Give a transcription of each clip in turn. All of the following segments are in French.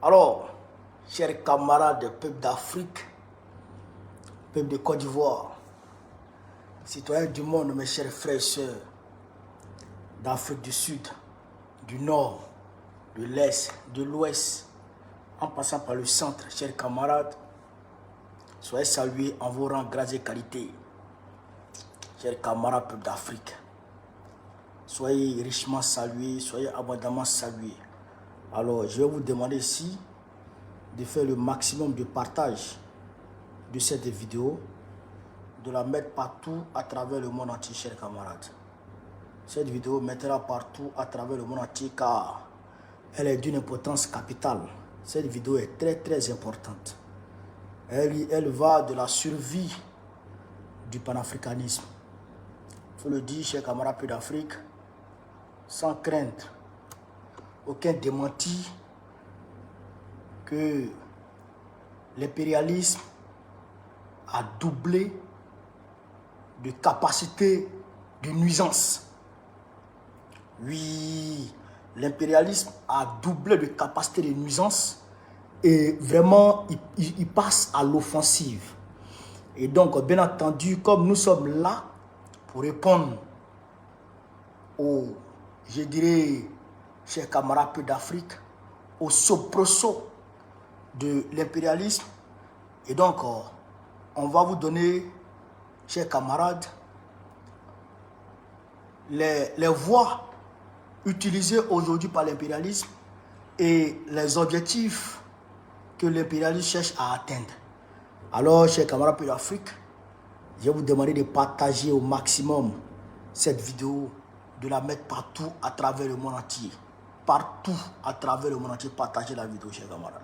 Alors, chers camarades, peuple d'Afrique, peuple de Côte d'Ivoire, citoyens du monde, mes chers frères et sœurs, d'Afrique du Sud, du Nord, de l'Est, de l'Ouest, en passant par le centre, chers camarades, soyez salués en vos rangs, grâce et qualités. Chers camarades, peuple d'Afrique, soyez richement salués, soyez abondamment salués. Alors, je vais vous demander ici de faire le maximum de partage de cette vidéo, de la mettre partout à travers le monde entier, chers camarades. Cette vidéo mettra partout à travers le monde entier car elle est d'une importance capitale. Cette vidéo est très importante. Elle va de la survie du panafricanisme. Il faut le dire, chers camarades peu d'Afrique, sans crainte, aucun démenti que l'impérialisme a doublé de capacité de nuisance. Oui, l'impérialisme a doublé de capacité de nuisance et vraiment, il passe à l'offensive. Et donc, bien entendu, comme nous sommes là pour répondre aux, je dirais, chers camarades peu d'Afrique, au soubresaut de l'impérialisme. Et donc, on va vous donner, chers camarades, les voies utilisées aujourd'hui par l'impérialisme et les objectifs que l'impérialisme cherche à atteindre. Alors, chers camarades peu d'Afrique, je vais vous demander de partager au maximum cette vidéo, de la mettre partout à travers le monde entier. Partout à travers le monde entier, partagez la vidéo, chers camarades.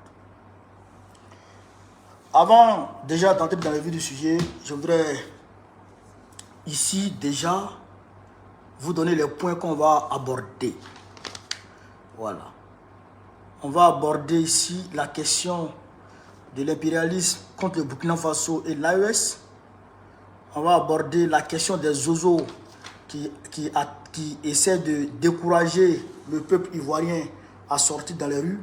Avant déjà d'entrer dans le vif du sujet, je voudrais ici déjà vous donner les points qu'on va aborder. Voilà. On va aborder ici la question de l'impérialisme contre le Burkina Faso et l'AES. On va aborder la question des zozos qui essaient de décourager le peuple ivoirien à sortir dans les rues.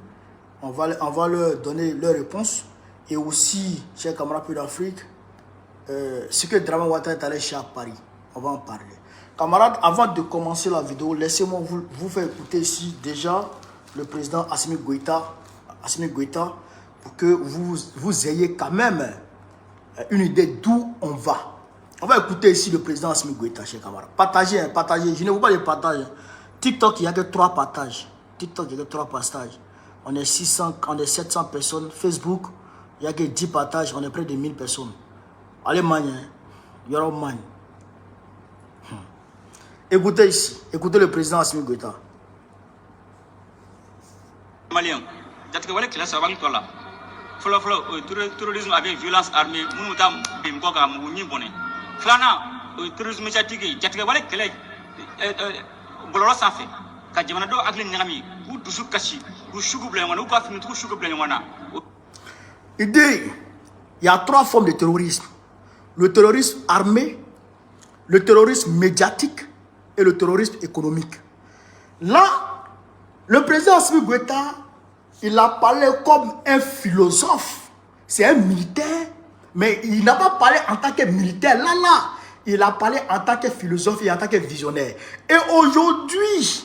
On va leur donner leur réponse. Et aussi, chers camarades peu d'Afrique, ce que Dramane Ouattara est allé chercher à Paris. On va en parler. Camarades, avant de commencer la vidéo, laissez-moi vous faire écouter ici déjà le président Assimi Goïta, pour que vous ayez quand même une idée d'où on va. On va écouter ici le président Assimi Goïta, chers camarades. Partagez, partagez. Je ne veux pas les partager. TikTok, il n'y a que 3 partages. TikTok, il n'y a que 3 partages. On est 700 personnes. Facebook, il n'y a que 10 partages. On est près de 1000 personnes. Allemagne, il y aura Allemagne. Écoutez ici. Écoutez le président Assimi Goïta. Malien, terrorisme avec violence armée, Flana, terrorisme médiatique, Jatgawale, Kelek, Bolora Safi, Kajamanado, Aglin Nami, ou Dusukashi, ou Shugublan, ou Kafin, ou Shugublan. Il y a 3 formes de terrorisme. Le terrorisme armé, le terrorisme médiatique et le terrorisme économique. Là, le président Assimi Goïta, il a parlé comme un philosophe. C'est un militaire, mais il n'a pas parlé en tant que militaire. Là, il a parlé en tant que philosophe et en tant que visionnaire. Et aujourd'hui,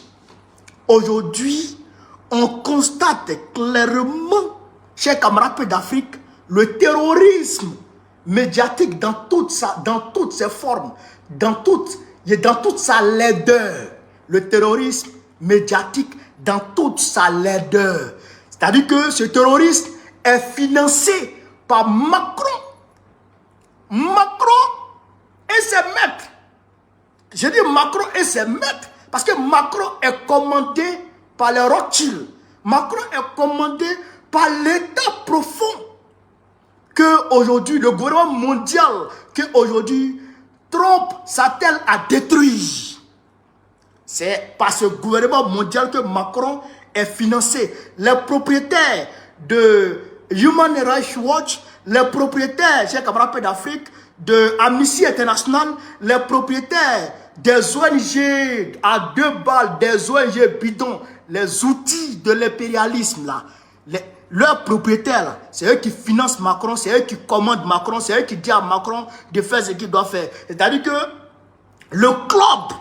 on constate clairement, chers camarades peu d'Afrique, le terrorisme médiatique dans toutes ses formes, dans toute sa laideur. Le terrorisme médiatique dans toute sa laideur. C'est-à-dire que ce terroriste est financé par Macron. Macron et ses maîtres. Je dis Macron et ses maîtres parce que Macron est commandé par les Rothschild. Macron est commandé par l'État profond que aujourd'hui le gouvernement mondial, que aujourd'hui Trump s'attelle à détruire. C'est par ce gouvernement mondial que Macron est financé. Les propriétaires de Human Rights Watch, les propriétaires, chers camarades d'Afrique, de Amnesty International, les propriétaires des ONG à 2 balles, des ONG bidons, les outils de l'impérialisme là, leurs propriétaires, c'est eux qui financent Macron, c'est eux qui commandent Macron, c'est eux qui disent à Macron de faire ce qu'il doit faire. C'est-à-dire que le club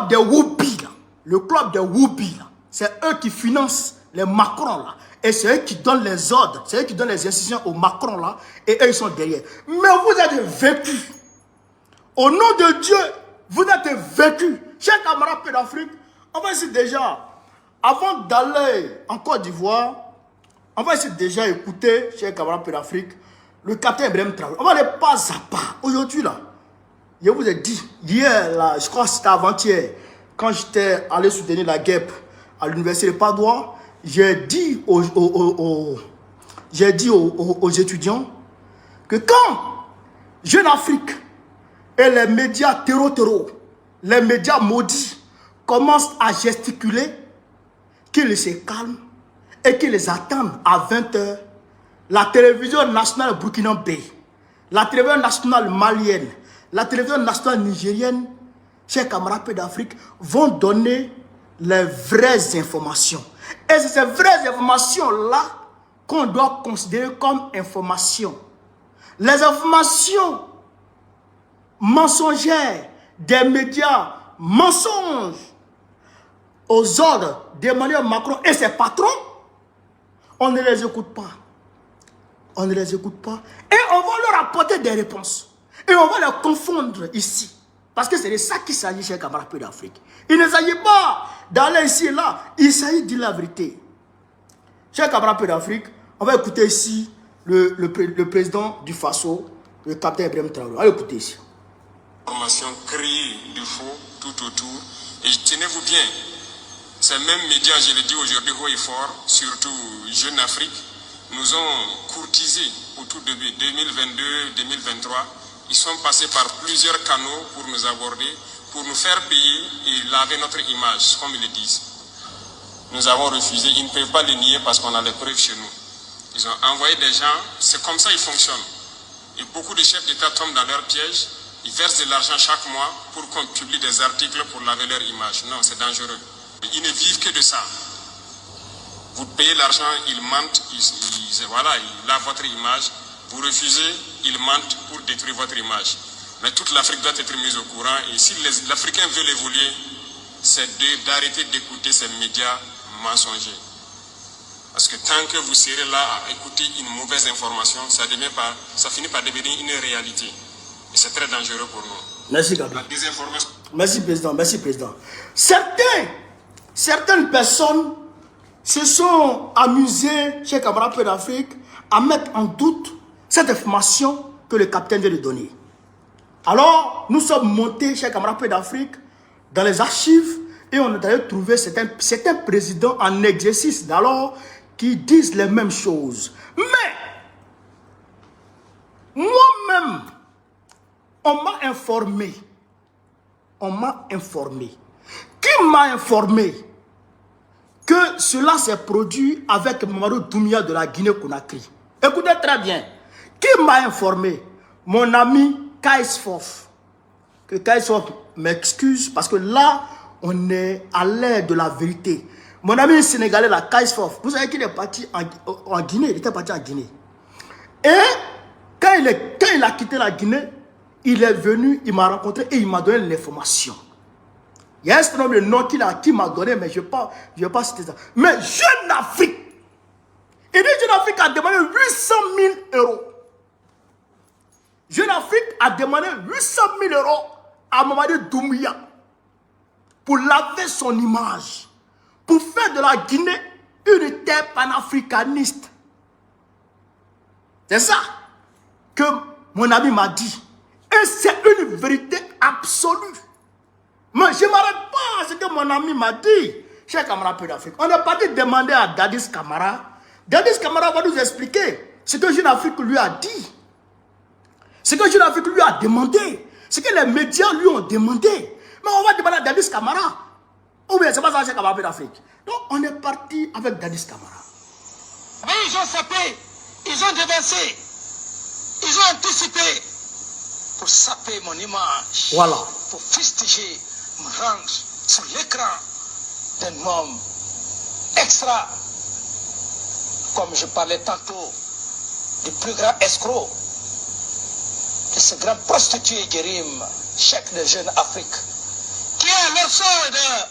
des Whoopi, le club des Whoopi, c'est eux qui financent les Macron là. Et c'est eux qui donnent les ordres, c'est eux qui donnent les instructions aux Macron là, et eux ils sont derrière. Mais vous êtes vaincus. Au nom de Dieu, vous êtes vaincus. Chers camarades Paix d'Afrique, on va essayer déjà, avant d'aller en Côte d'Ivoire, on va essayer déjà écouter, chers camarades Paix d'Afrique, le capitaine Ibrahim Traoré. On va aller pas à pas. Aujourd'hui là, je vous ai dit, hier là, je crois que c'était avant-hier, quand j'étais allé soutenir la guêpe à l'université de Padoue, j'ai dit aux étudiants que quand Jeune Afrique et les médias terreau, les médias maudits commencent à gesticuler, qu'ils se calment et qu'ils les attendent à 20 h, la télévision nationale burkinabé, la télévision nationale malienne, la télévision nationale nigérienne, chers camarades Paix d'Afrique, vont donner les vraies informations. Et c'est ces vraies informations-là qu'on doit considérer comme informations. Les informations mensongères des médias, mensonges aux ordres d'Emmanuel Macron et ses patrons, on ne les écoute pas. On ne les écoute pas. Et on va leur apporter des réponses. Et on va les confondre ici. Parce que c'est de ça qu'il s'agit, chers camarades Paix d'Afrique. Il ne s'agit pas d'aller ici et là. Il s'agit de dire la vérité. Chers camarades Paix d'Afrique, on va écouter ici le président du Faso, le capitaine Ibrahim Traoré. Allez écouter ici. Information créée de faux tout autour. Et tenez-vous bien, ces mêmes médias, je le dis aujourd'hui haut et fort, surtout Jeune Afrique, nous ont courtisés autour de 2022-2023. Ils sont passés par plusieurs canaux pour nous aborder, pour nous faire payer et laver notre image, comme ils le disent. Nous avons refusé, ils ne peuvent pas le nier parce qu'on a les preuves chez nous. Ils ont envoyé des gens, c'est comme ça ils fonctionnent. Et beaucoup de chefs d'État tombent dans leur piège, ils versent de l'argent chaque mois pour qu'on publie des articles pour laver leur image. Non, c'est dangereux. Ils ne vivent que de ça. Vous payez l'argent, ils mentent, ils lavent votre image. Vous refusez, ils mentent pour détruire votre image. Mais toute l'Afrique doit être mise au courant. Et si l'Africain veut évoluer, c'est d'arrêter d'écouter ces médias mensongers. Parce que tant que vous serez là à écouter une mauvaise information, ça finit par devenir une réalité. Et c'est très dangereux pour nous. Merci, Gabi. La désinformation. Merci, Président. Merci, Président. Certaines personnes se sont amusées, chers camarades Paix d'Afrique, à mettre en doute cette information que le capitaine vient de donner. Alors, nous sommes montés, chers camarades Paix d'Afrique, dans les archives et on est allé trouver certains présidents en exercice d'alors qui disent les mêmes choses. Mais, moi-même, on m'a informé. On m'a informé. Qui m'a informé que cela s'est produit avec Mamadou Doumbouya de la Guinée-Conakry? Écoutez très bien. Qui m'a informé? Mon ami Kaisfof. Que Kaisfof m'excuse parce que là, on est à l'ère de la vérité. Mon ami sénégalais, la Kaisfof, vous savez qu'il est parti en Guinée. Il était parti en Guinée. Et quand il a quitté la Guinée, il est venu, il m'a rencontré et il m'a donné l'information. Il y a un certain nombre de noms qu'il m'a donné, mais je ne vais pas citer ça. Mais Jeune Afrique, il dit Jeune Afrique a demandé 800 000 €. Jeune Afrique a demandé 800 000 € à Mamadou Doumbouya pour laver son image, pour faire de la Guinée une terre panafricaniste. C'est ça que mon ami m'a dit. Et c'est une vérité absolue. Mais je ne m'arrête pas à ce que mon ami m'a dit. Cher camarade Paix d'Afrique, on est parti demander à Dadis Camara. Dadis Camara va nous expliquer ce que Jeune Afrique lui a dit. Ce que Jeune Afrique lui a demandé. Ce que les médias lui ont demandé. Mais on va demander à Dadis Camara. Ou bien c'est pas ça, cher camarade Paix d'Afrique. Donc on est parti avec Dadis Camara. Mais ils ont sapé. Ils ont dévancé. Ils ont anticipé. Pour saper mon image. Voilà. Pour fustiger, me rendre sur l'écran d'un homme extra. Comme je parlais tantôt du plus grand escroc, de ce grand prostitué Guérim, chef de Jeune Afrique, qui est leur soldat,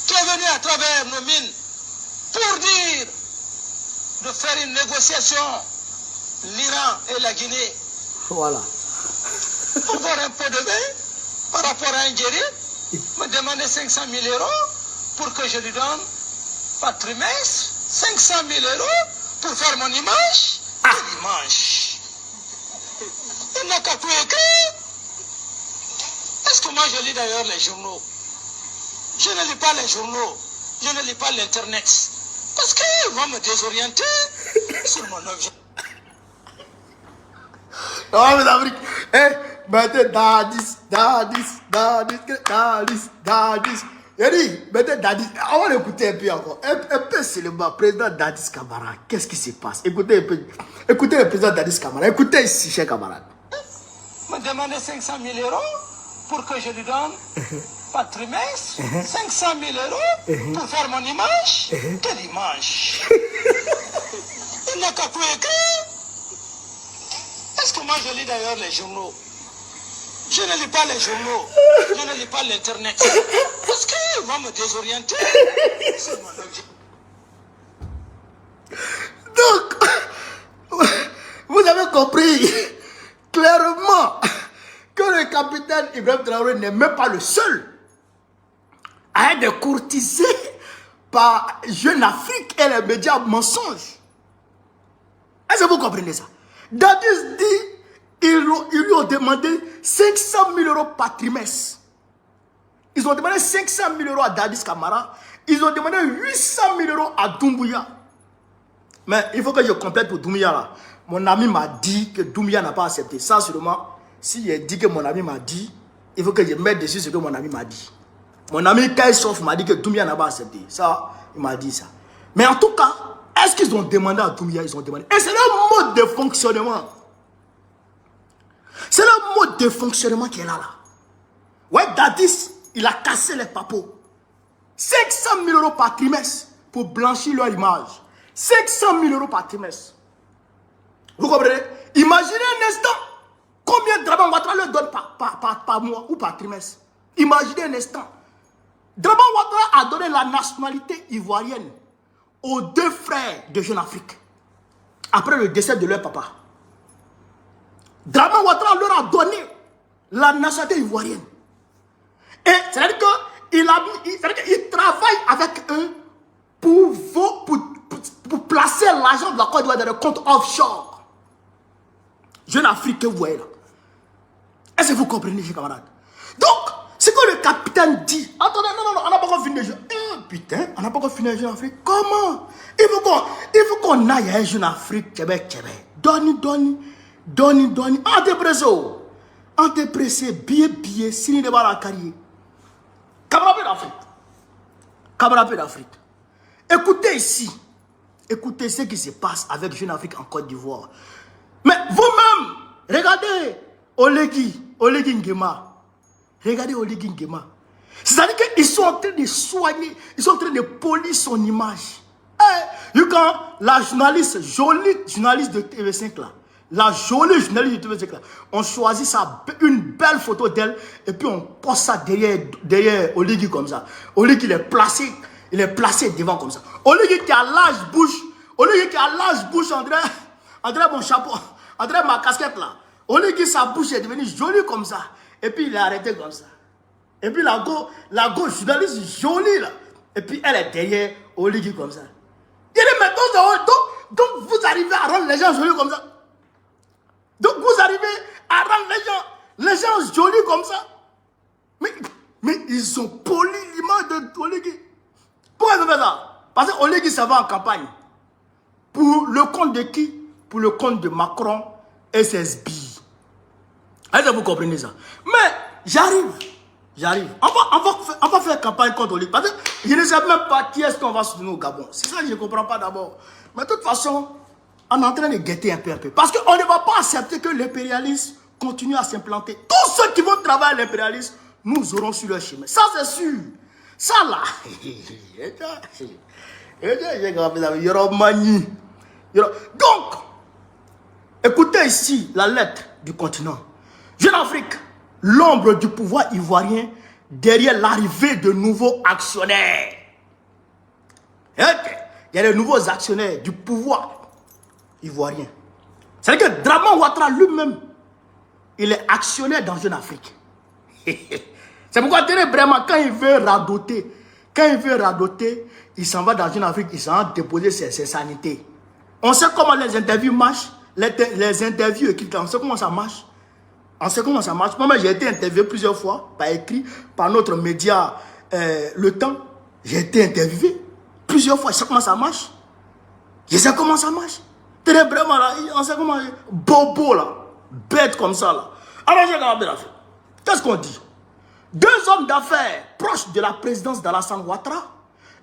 qui est venu à travers nos mines pour dire de faire une négociation, l'Iran et la Guinée. Voilà. Pour boire un pot de vin par rapport à un Guérim, me demander 500 000 euros pour que je lui donne par trimestre 500 000 euros pour faire mon image. Quelle image? Il n'a qu'à tout écrire. Est-ce que moi je lis d'ailleurs les journaux? Je ne lis pas les journaux, je ne lis pas l'internet. Parce qu'ils vont me désorienter sur mon objet. Non, mais Afrique, mettez Dadis. Il dit, mettez Dadis. On va l'écouter un peu encore. Un peu seulement, président Dadis Camara. Qu'est-ce qui se passe? Écoutez un peu. Écoutez le président Dadis Camara. Écoutez ici, chers camarades. Me demander 500 000 euros pour que je lui donne par trimestre 500 000 euros pour faire mon image. Quelle image? Il n'a qu'à tout écrire. Est-ce que moi je lis d'ailleurs les journaux? Je ne lis pas les journaux, je ne lis pas l'internet. Parce qu'ils vont me désorienter. C'est mon objet. Donc, vous avez compris clairement que le capitaine Ibrahim Traoré n'est même pas le seul à être courtisé par Jeune Afrique et les médias mensonges. Est-ce que vous comprenez ça? Dadis dit ils lui ont demandé 500 000 euros par trimestre. Ils ont demandé 500 000 euros à Dadis Camara. Ils ont demandé 800 000 euros à Doumbouya. Mais il faut que je complète pour Doumbouya là. Mon ami m'a dit que Doumbouya n'a pas accepté. Ça sûrement, s'il a dit que mon ami m'a dit, il faut que je mette dessus ce que mon ami m'a dit. Mon ami Kaïsof m'a dit que Doumbouya n'a pas accepté. Ça, il m'a dit ça. Mais en tout cas, est-ce qu'ils ont demandé à Doumbouya? Ils ont demandé. Et c'est leur mode de fonctionnement. C'est le mode de fonctionnement qui est là. Ouais, Dadis, il a cassé les papos. 500 000 euros par trimestre pour blanchir leur image. 500 000 euros par trimestre. Vous comprenez? Imaginez un instant combien Draman Ouattara leur donne par mois ou par trimestre. Imaginez un instant. Draman Ouattara a donné la nationalité ivoirienne aux deux frères de Jeune Afrique après le décès de leur papa. Draman Ouattara leur a donné la nationalité ivoirienne. Et c'est-à-dire qu'il travaille avec eux pour placer l'argent de la Côte d'Ivoire dans le compte offshore. Jeune Afrique que vous voyez là. Est-ce que vous comprenez, chers camarades? Donc, ce que le capitaine dit. Attendez, non, on n'a pas encore fini les jeux. Putain, on n'a pas encore fini les Jeune Afrique. Comment? Il faut qu'on aille à un Jeune Afrique. Doni. Antepressé, billet, signe de la carrière. Camarade d'Afrique. Écoutez ici. Écoutez ce qui se passe avec Jeune Afrique en Côte d'Ivoire. Mais vous-même, regardez Oligui Nguema. Regardez Oligui Nguema. C'est-à-dire qu'ils sont en train de soigner, ils sont en train de polir son image. Quand la journaliste, jolie journaliste de TV5 là, la jolie journaliste de TV5 là, on choisit une belle photo d'elle et puis on poste ça derrière Oligui comme ça. Oligui il est placé devant comme ça. Oligui qui a large bouche, André mon chapeau, André ma casquette là. Oligui sa bouche est devenue jolie comme ça. Et puis il est arrêté comme ça. Et puis la gauche journaliste jolie là. Et puis elle est derrière Oligui comme ça. Il dit mais donc vous arrivez à rendre les gens jolis comme ça. Donc vous arrivez à rendre les gens jolis comme ça. Mais ils ont poli l'image de Oligui. Pourquoi ils ont fait ça? Parce que Oligui ça va en campagne. Pour le compte de qui? Pour le compte de Macron et ses billes. Est-ce que vous comprenez ça? Mais j'arrive. On va faire campagne contre Oligui. Parce que je ne sais même pas qui est-ce qu'on va soutenir au Gabon. C'est ça que je ne comprends pas d'abord. Mais de toute façon, on est en train de guetter un peu. Parce qu'on ne va pas accepter que l'impérialisme continue à s'implanter. Tous ceux qui vont travailler à l'impérialisme, nous aurons sur leur chemin. Ça, c'est sûr. Ça là, donc, écoutez ici la lettre du continent. Jeune Afrique, l'ombre du pouvoir ivoirien derrière l'arrivée de nouveaux actionnaires. Il y a de nouveaux actionnaires du pouvoir ivoirien. C'est-à-dire que Draman Ouattara lui-même, il est actionnaire dans Jeune Afrique. C'est pourquoi vraiment, quand il veut radoter, il s'en va dans Jeune Afrique, il s'en va déposer ses sanités. On sait comment les interviews marchent, les interviews écrites, on sait comment ça marche. Moi, j'ai été interviewé plusieurs fois, par écrit, par notre média Le Temps. J'ai été interviewé plusieurs fois, je sais comment ça marche. Vraiment là, on sait comment, bobo là, bête comme ça là. Alors j'ai regardé l'affaire. Qu'est-ce qu'on dit? Deux hommes d'affaires proches de la présidence d'Alassane Ouattara,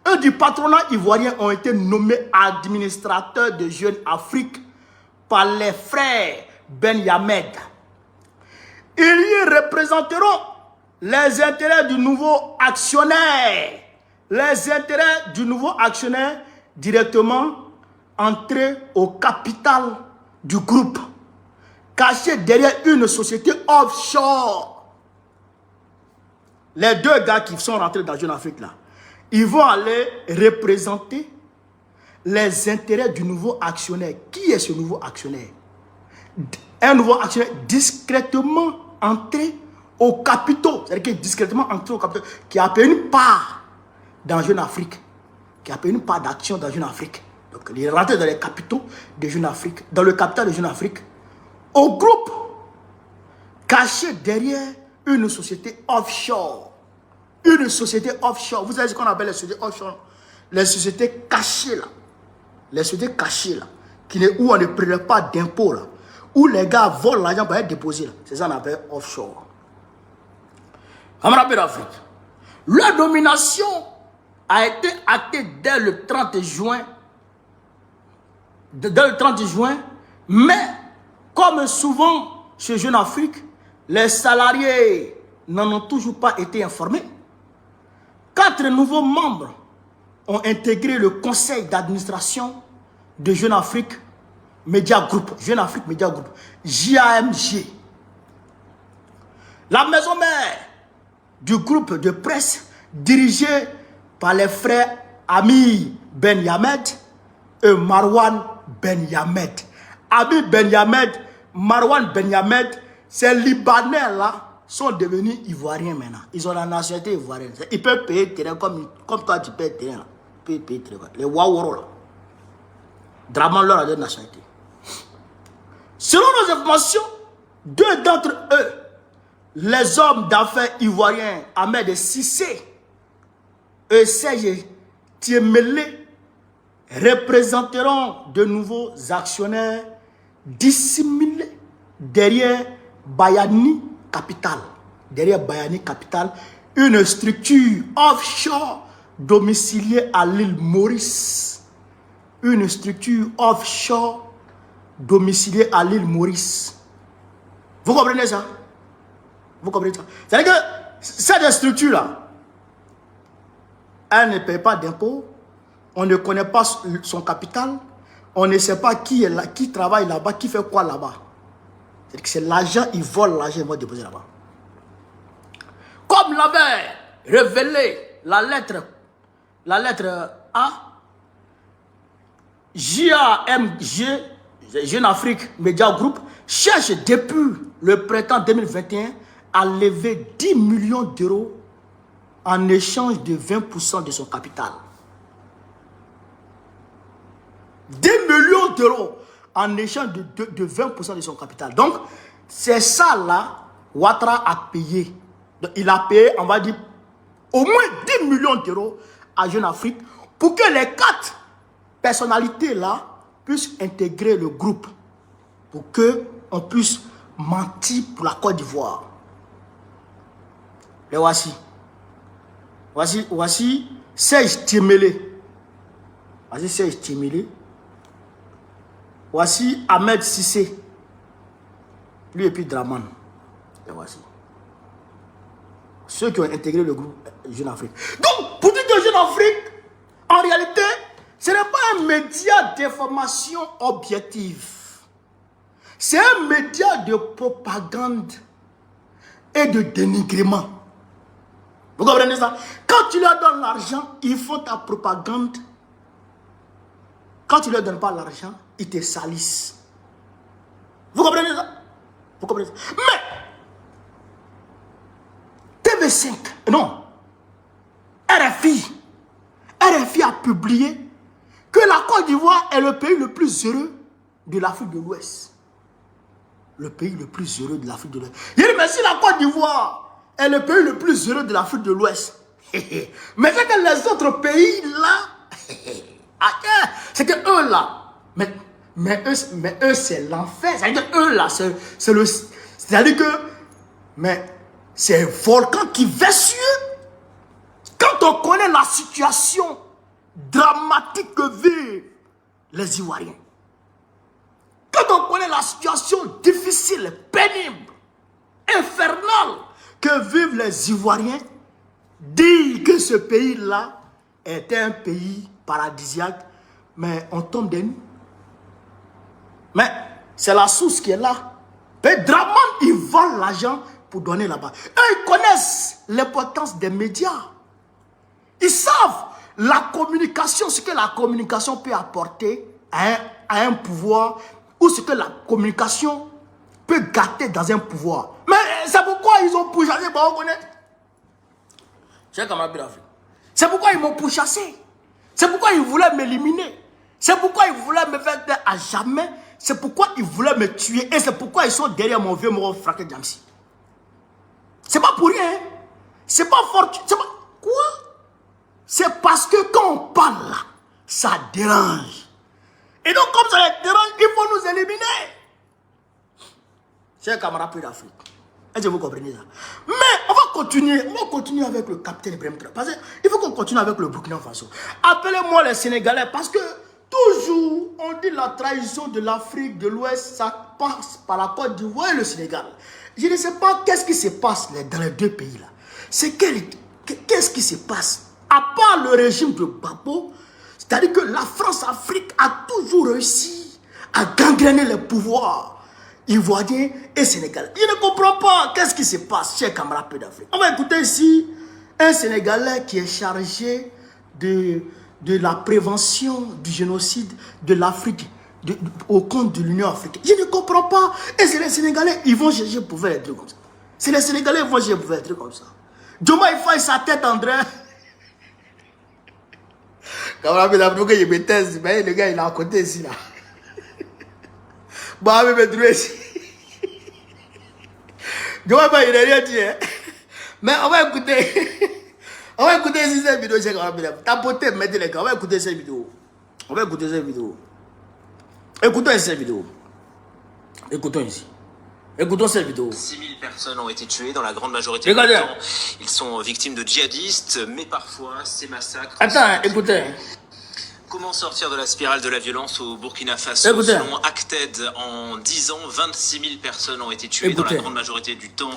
eux du patronat ivoirien, ont été nommés administrateurs de Jeune Afrique par les frères Ben Yamed. Ils y représenteront les intérêts du nouveau actionnaire. Les intérêts du nouveau actionnaire directement entrés au capital du groupe, caché derrière une société offshore. Les deux gars qui sont rentrés dans Jeune Afrique là, ils vont aller représenter les intérêts du nouveau actionnaire. Qui est ce nouveau actionnaire? Un nouveau actionnaire discrètement entré au capitaux, c'est-à-dire discrètement entré au capitaux, qui a payé une part dans Jeune Afrique, qui a payé une part d'action dans Jeune Afrique. Donc il est rentré dans les capitaux de Jeune Afrique, dans le capital de Jeune Afrique, au groupe caché derrière une société offshore. Une société offshore. Vous savez ce qu'on appelle les sociétés offshore? Les sociétés cachées là. Les sociétés cachées là. Où on ne prélève pas d'impôts là. Où les gars volent l'argent pour être déposé là. C'est ça qu'on appelle offshore. Camarades d'Afrique. Leur domination a été actée dès le 30 juin. Mais comme souvent chez Jeune Afrique, les salariés n'en ont toujours pas été informés. 4 nouveaux membres ont intégré le conseil d'administration de Jeune Afrique Media Group, Jeune Afrique Media Group, JAMG. La maison mère du groupe de presse dirigée par les frères Ami Ben Yamed et Marwan Ben Yamed. Ami Ben Yamed, Marwan Ben Yamed, ces Libanais là sont devenus Ivoiriens maintenant. Ils ont la nationalité ivoirienne. Ils peuvent payer le terrain comme toi tu payes le terrain là. Ils peuvent payer le terrain. Les Waworo là. Draman leur a donné nationalité. Selon nos informations, 2 d'entre eux, les hommes d'affaires ivoiriens, Ahmed Cissé et Serge Tiemele, représenteront de nouveaux actionnaires dissimulés derrière Bayani Capital. Derrière Bayani Capital, une structure offshore domiciliée à l'île Maurice. Une structure offshore domiciliée à l'île Maurice. Vous comprenez ça? Vous comprenez ça? C'est-à-dire que cette structure-là, elle ne paye pas d'impôts, on ne connaît pas son capital, on ne sait pas qui est là, qui travaille là-bas, qui fait quoi là-bas. C'est-à-dire que c'est l'argent, ils volent l'argent, ils vont déposer là-bas. Comme l'avait révélé la lettre A, JAMG, Jeune Afrique Media Group, cherche depuis le printemps 2021 à lever 10 millions d'euros en échange de 20% de son capital. 10 millions d'euros en échange de 20% de son capital. Donc, c'est ça là, Ouattara a payé. Donc, il a payé, on va dire, au moins 10 millions d'euros à Jeune Afrique pour que les 4 personnalités là puissent intégrer le groupe. Pour qu'on puisse mentir pour la Côte d'Ivoire. Les voici. Voici Serge Tiemele. Voici Serge Tiemele. Voici Ahmed Cissé. Lui et puis Draman. Et voici. Ceux qui ont intégré le groupe Jeune Afrique. Donc, de Jeune Afrique, en réalité, ce n'est pas un média d'information objective. C'est un média de propagande et de dénigrement. Vous comprenez ça? Quand tu leur donnes l'argent, ils font ta propagande. Quand tu ne leur donnes pas l'argent, ils te salissent. Vous comprenez ça? Vous comprenez ça? Mais TV5, non, RFI a publié que la Côte d'Ivoire est le pays le plus heureux de l'Afrique de l'Ouest. Le pays le plus heureux de l'Afrique de l'Ouest. Il dit, mais si la Côte d'Ivoire est le pays le plus heureux de l'Afrique de l'Ouest, mais c'est que les autres pays là, c'est que eux là, mais eux c'est l'enfer. C'est-à-dire que eux là, c'est-à-dire que, mais c'est un volcan qui verse. Quand on connaît la situation dramatique que vivent les Ivoiriens, quand on connaît la situation difficile, pénible, infernale que vivent les Ivoiriens, dire que ce pays-là est un pays paradisiaque, mais on tombe des nues. Mais c'est la source qui est là. Mais Draman, ils volent l'argent pour donner là-bas. Eux, ils connaissent l'importance des médias. Ils savent la communication, ce que la communication peut apporter à un pouvoir, ou ce que la communication peut gâter dans un pouvoir. Mais c'est pourquoi ils ont pourchassé, c'est pourquoi ils m'ont pourchassé. C'est pourquoi ils voulaient m'éliminer. C'est pourquoi ils voulaient me faire taire à jamais. C'est pourquoi ils voulaient me tuer. Et c'est pourquoi ils sont derrière mon vieux mort fraqué Jamsi. C'est pas pour rien. C'est pas fort. C'est pas... Quoi? C'est parce que quand on parle là, ça dérange. Et donc comme ça les dérange, il faut nous éliminer. Chers camarades d'Afrique, est-ce que vous comprenez ça? Mais on va continuer avec le capitaine Ibrahim Traoré. Parce qu'il faut qu'on continue avec le Burkina Faso. Appelez-moi les Sénégalais parce que toujours on dit la trahison de l'Afrique de l'Ouest, ça passe par la Côte d'Ivoire et le Sénégal. Je ne sais pas qu'est-ce qui se passe dans les deux pays là. Qu'est-ce qui se passe? À part le régime de Babo, c'est-à-dire que la France-Afrique a toujours réussi à gangréner les pouvoirs ivoiriens et sénégalais. Je ne comprends pas qu'est-ce qui se passe, chers camarades d'Afrique. On va écouter ici un Sénégalais qui est chargé de la prévention du génocide de l'Afrique au compte de l'Union africaine. Je ne comprends pas. Et c'est les Sénégalais, ils vont chercher pour faire des trucs comme ça. C'est les Sénégalais qui vont chercher pour faire des trucs comme ça. Djoma, il faille sa tête, André. Camarade d'Afrique, il me taise, mais le gars, il est à côté ici, là. Bah, mais me trouver ici. Djoma, il n'a rien dit, hein. Mais on va écouter. On va écouter ici cette vidéo, chers camarades d'Afrique. Tapotez, mettez les gars, on va écouter cette vidéo. On va écouter cette vidéo. Écoutons ici cette vidéo. Écoutons ici. Écoutons cette vidéo. 6000 personnes ont été tuées dans la grande majorité du temps. Ils sont victimes de djihadistes, mais parfois ces massacres... Attends, écoutez. Comment sortir de la spirale de la violence au Burkina Faso? Selon Acted, en 10 ans, 26 000 personnes ont été tuées. Dans la grande majorité du temps,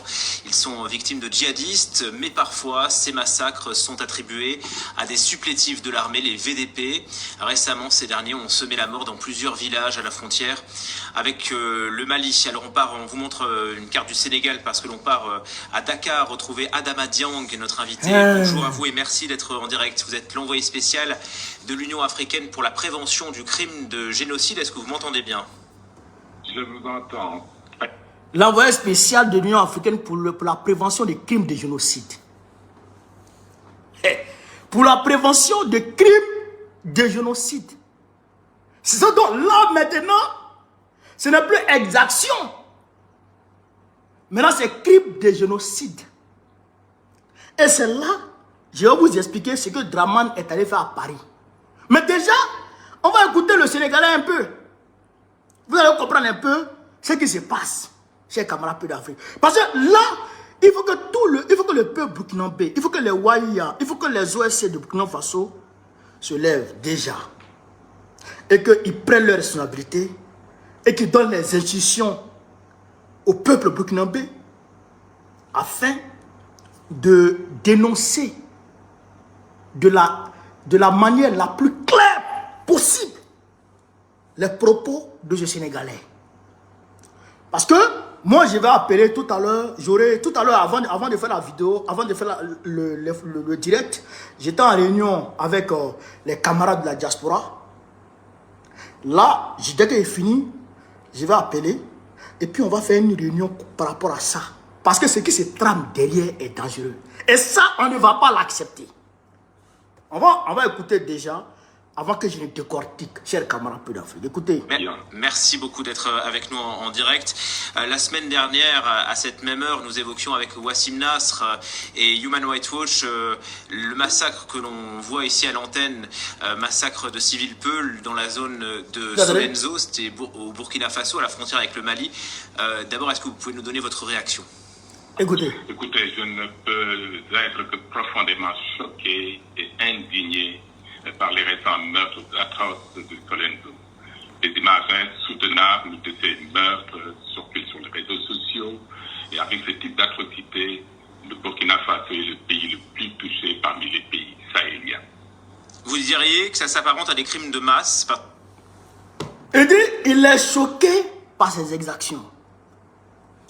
ils sont victimes de djihadistes, mais parfois ces massacres sont attribués à des supplétifs de l'armée, les VDP. Récemment, ces derniers ont semé la mort dans plusieurs villages à la frontière avec le Mali. Alors on vous montre une carte du Sénégal parce que l'on part à Dakar retrouver Adama Diang, notre invité. Bonjour à vous et merci d'être en direct. Vous êtes l'envoyé spécial de l'Union africaine pour la prévention du crime de génocide. Est-ce que vous m'entendez bien? Je vous entends. L'envoyé spécial de l'Union africaine pour la prévention des crimes de génocide. Pour la prévention des crimes de génocide. C'est ça donc là maintenant, ce n'est plus exaction. Maintenant c'est crime de génocide. Et c'est là, je vais vous expliquer ce que Draman est allé faire à Paris. Mais déjà, on va écouter le Sénégalais un peu. Vous allez comprendre un peu ce qui se passe, chers camarades d'Afrique. Parce que là, il faut que le peuple burkinabé, il faut que les Waïa, il faut que les OSC de Burkina Faso se lèvent déjà. Et qu'ils prennent leurs responsabilités et qu'ils donnent les institutions au peuple burkinabé afin de dénoncer de la manière la plus claire possible les propos de ce Sénégalais. Parce que moi, je vais appeler tout à l'heure, avant de faire la vidéo, avant de faire le direct, j'étais en réunion avec les camarades de la diaspora. Là, dès qu'il est fini, je vais appeler et puis on va faire une réunion par rapport à ça. Parce que ce qui se trame derrière est dangereux. Et ça, on ne va pas l'accepter. On va écouter déjà, avant que je ne décortique, chers camarades peu d'Afrique. Écoutez. Merci beaucoup d'être avec nous en direct. La semaine dernière, à cette même heure, nous évoquions avec Wassim Nasr et Human Rights Watch le massacre que l'on voit ici à l'antenne, massacre de civils Peuls dans la zone de Solenzo, c'était au Burkina Faso, à la frontière avec le Mali. D'abord, est-ce que vous pouvez nous donner votre réaction? Écoutez, je ne peux être que profondément choqué et indigné par les récents meurtres atroces de Solenzo. Les images insoutenables de ces meurtres circulent sur les réseaux sociaux et avec ce type d'atrocité, le Burkina Faso est le pays le plus touché parmi les pays sahéliens. Vous diriez que ça s'apparente à des crimes de masse? Il est choqué par ces exactions.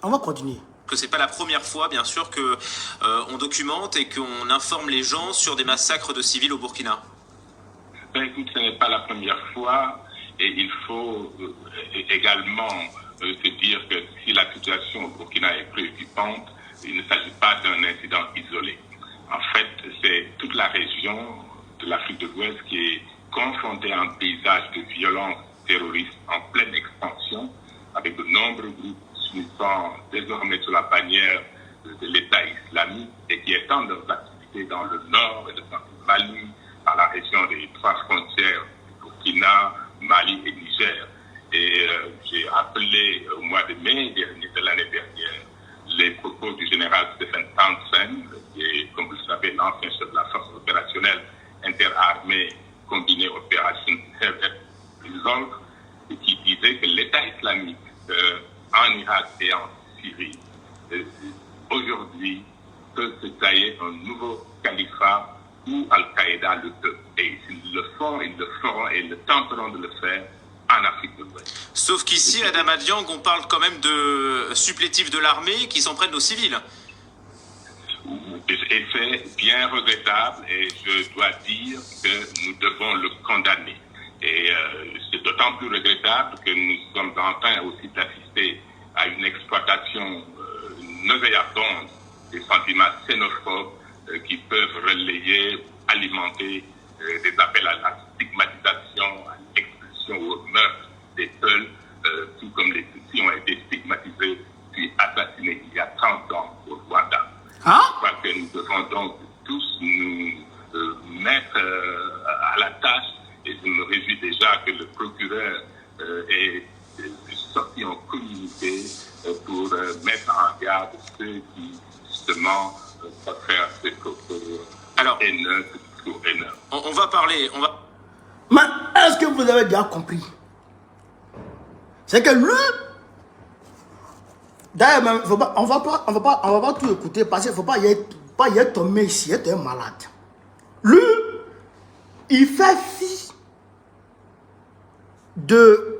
On va continuer. Que c'est pas la première fois, bien sûr, que on documente et qu'on informe les gens sur des massacres de civils au Burkina. Ben, écoute, ce n'est pas la première fois et il faut également se dire que si la situation au Burkina est préoccupante, il ne s'agit pas d'un incident isolé. En fait, c'est toute la région de l'Afrique de l'Ouest qui est confrontée à un paysage de violence terroriste en pleine expansion, avec de nombreux groupes s'unissant désormais sous la bannière de l'État islamique et qui étendent leurs activités dans le nord et le centre du Mali, dans la région des trois frontières du Burkina, Mali et Niger. Et j'ai appelé au mois de mai de l'année dernière les propos du général Stephen Townsend, qui est, comme vous le savez, l'ancien chef de la force opérationnelle interarmée combinée Opération Resolve, et qui disait que l'État islamique en Irak et en Syrie aujourd'hui peut se tailler un nouveau califat où Al-Qaïda le peut. Et s'ils le font, ils le feront et ils tenteront de le faire en Afrique de l'Ouest. Sauf qu'ici, à Damadiang, on parle quand même de supplétifs de l'armée qui s'en prennent aux civils. Et c'est bien regrettable et je dois dire que nous devons le condamner. Et c'est d'autant plus regrettable que nous sommes en train aussi d'assister à une exploitation nauséabonde des sentiments xénophobes qui peuvent relayer, alimenter des appels à la stigmatisation, à l'expulsion ou au meurtre des Peuls, tout comme les Tutsis ont été stigmatisés puis assassinés il y a 30 ans au Rwanda. Je crois que nous devons donc tous nous mettre à la tâche et je me réjouis déjà que le procureur ait sorti un communiqué pour mettre en garde ceux qui, justement, peuvent faire ces propos haineux, ce discours haineux. On va parler, Mais est-ce que vous avez déjà compris? C'est que lui, d'ailleurs, on va pas tout écouter parce qu'il ne faut pas y être tombé ici, être un malade. Lui, il fait fi de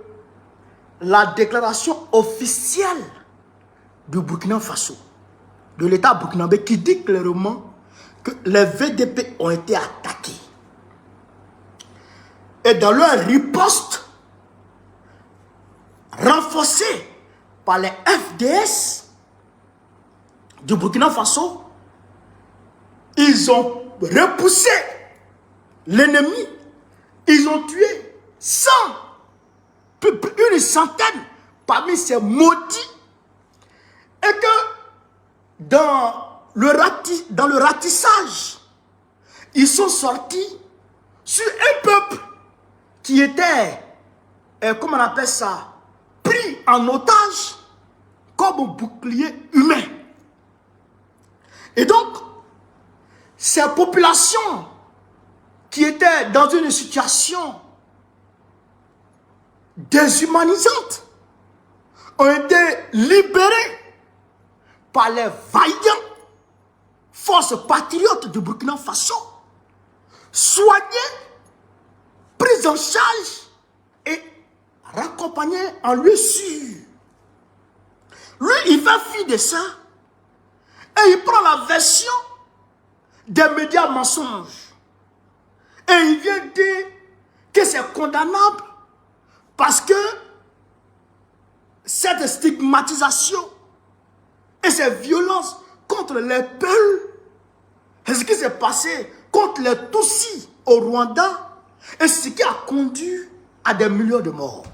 la déclaration officielle du Burkina Faso, de l'État burkinabé, qui dit clairement que les VDP ont été attaqués. Et dans leur riposte, renforcée par les FDS du Burkina Faso, ils ont repoussé l'ennemi. Ils ont tué 100, une centaine parmi ces maudits. Et que dans le ratissage, ils sont sortis sur un peuple qui était, comment on appelle ça, pris en otage comme un bouclier humain. Et donc, ces populations qui étaient dans une situation déshumanisante ont été libérées par les vaillants forces patriotes du Burkina Faso soigné, pris en charge et raccompagné en lieu sûr. Lui, il fait fi de ça et il prend la version des médias mensonges. Et il vient dire que c'est condamnable parce que cette stigmatisation et ces violences contre les peuples, c'est ce qui s'est passé contre les Tutsis au Rwanda et ce qui a conduit à des millions de morts.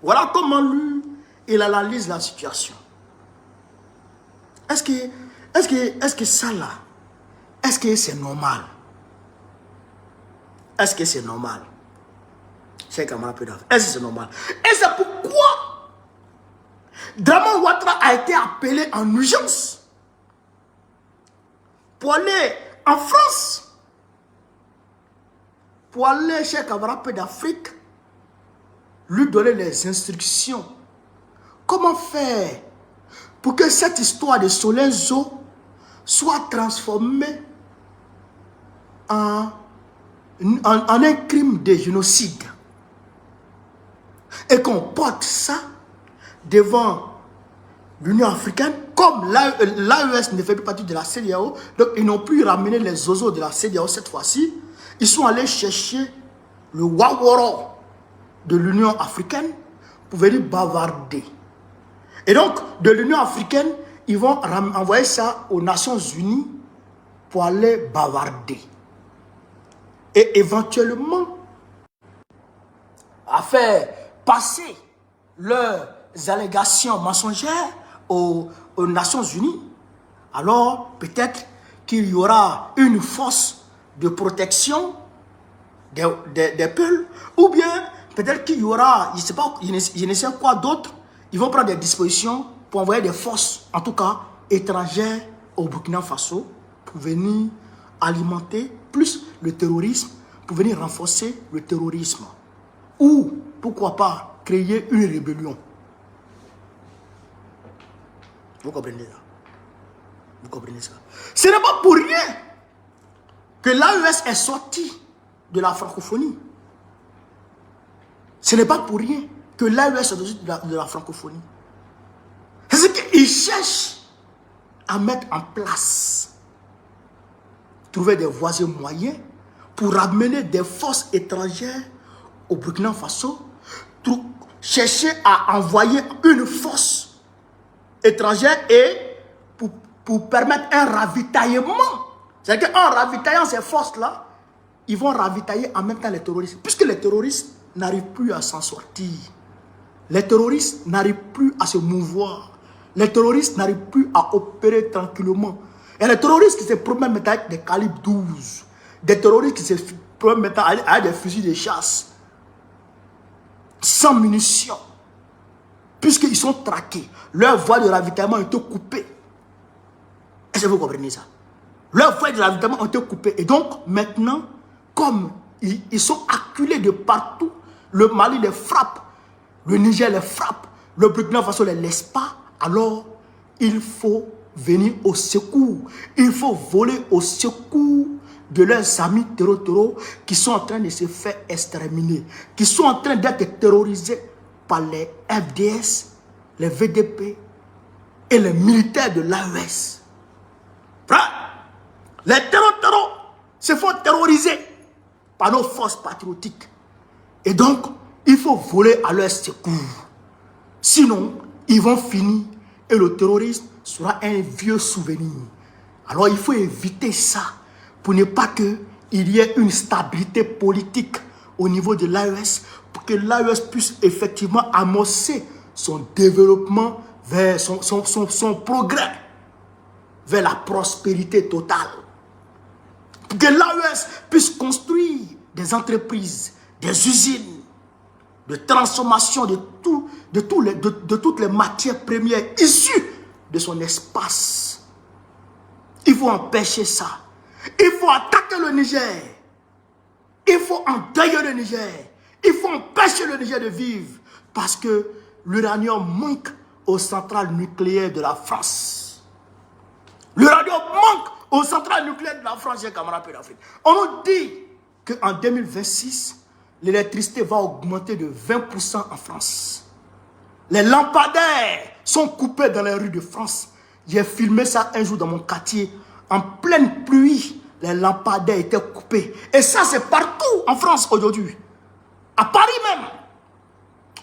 Voilà comment lui, il analyse la situation. Est-ce que ça là, est-ce que c'est normal? Est-ce que c'est normal? C'est camarade pédophile. Est-ce que c'est normal? Et c'est pourquoi Draman Ouattara a été appelé en urgence pour aller en France, pour aller chez camarade d'Afrique, lui donner les instructions. Comment faire pour que cette histoire de Solenzo soit transformée en un crime de génocide et qu'on porte ça devant l'Union africaine, comme l'AES ne fait plus partie de la CEDEAO, donc ils n'ont plus ramené les zozos de la CEDEAO cette fois-ci. Ils sont allés chercher le Waworo de l'Union africaine pour venir bavarder. Et donc, de l'Union africaine, ils vont envoyer ça aux Nations Unies pour aller bavarder. Et éventuellement, à faire passer leurs allégations mensongères aux Nations Unies, alors peut-être qu'il y aura une force de protection des peuples, ou bien peut-être qu'il y aura, je ne sais pas, je ne sais quoi d'autre. Ils vont prendre des dispositions pour envoyer des forces, en tout cas étrangères, au Burkina Faso, pour venir alimenter plus le terrorisme, pour venir renforcer le terrorisme. Ou, pourquoi pas, créer une rébellion. Vous comprenez ça? Vous comprenez ça? Ce n'est pas pour rien que l'AES est sorti de la francophonie. Ce n'est pas pour rien que l'AES est sorti de la francophonie. C'est qu'ils cherchent à mettre en place, trouver des voies et moyens pour amener des forces étrangères au Burkina Faso, chercher à envoyer une force étrangère et pour permettre un ravitaillement. C'est-à-dire qu'en ravitaillant ces forces-là, ils vont ravitailler en même temps les terroristes. Puisque les terroristes n'arrivent plus à s'en sortir. Les terroristes n'arrivent plus à se mouvoir. Les terroristes n'arrivent plus à opérer tranquillement. Et les terroristes qui se promènent maintenant avec des calibres 12. Des terroristes qui se promènent maintenant avec des fusils de chasse. Sans munitions. Puisqu'ils sont traqués. Leurs voies de ravitaillement ont été coupées. Est-ce que vous comprenez ça? Leurs voies de ravitaillement ont été coupées. Et donc, maintenant, comme ils sont acculés de partout, le Mali les frappe, le Niger les frappe, le Burkina Faso ne les laisse pas, alors il faut venir au secours. Il faut voler au secours de leurs amis terreaux qui sont en train de se faire exterminer, qui sont en train d'être terrorisés par les FDS, les VDP et les militaires de l'AES. Les terreaux se font terroriser par nos forces patriotiques. Et donc, il faut voler à leur secours. Sinon, ils vont finir et le terrorisme sera un vieux souvenir. Alors, il faut éviter ça pour ne pas qu'il y ait une stabilité politique au niveau de l'AES, pour que l'AES puisse effectivement amorcer son développement vers son progrès, vers la prospérité totale. Pour que l'AES puisse construire des entreprises, des usines, de transformation de toutes les matières premières issues de son espace. Il faut empêcher ça. Il faut attaquer le Niger. Il faut endeuiller le Niger. Il faut empêcher le Niger de vivre. Parce que l'uranium manque aux centrales nucléaires de la France. L'uranium manque aux centrales nucléaires de la France, j'ai camarade d'Afrique. On nous dit qu'en 2026, l'électricité va augmenter de 20% en France. Les lampadaires sont coupés dans les rues de France. J'ai filmé ça un jour dans mon quartier. En pleine pluie, les lampadaires étaient coupés. Et ça, c'est partout en France aujourd'hui. À Paris même.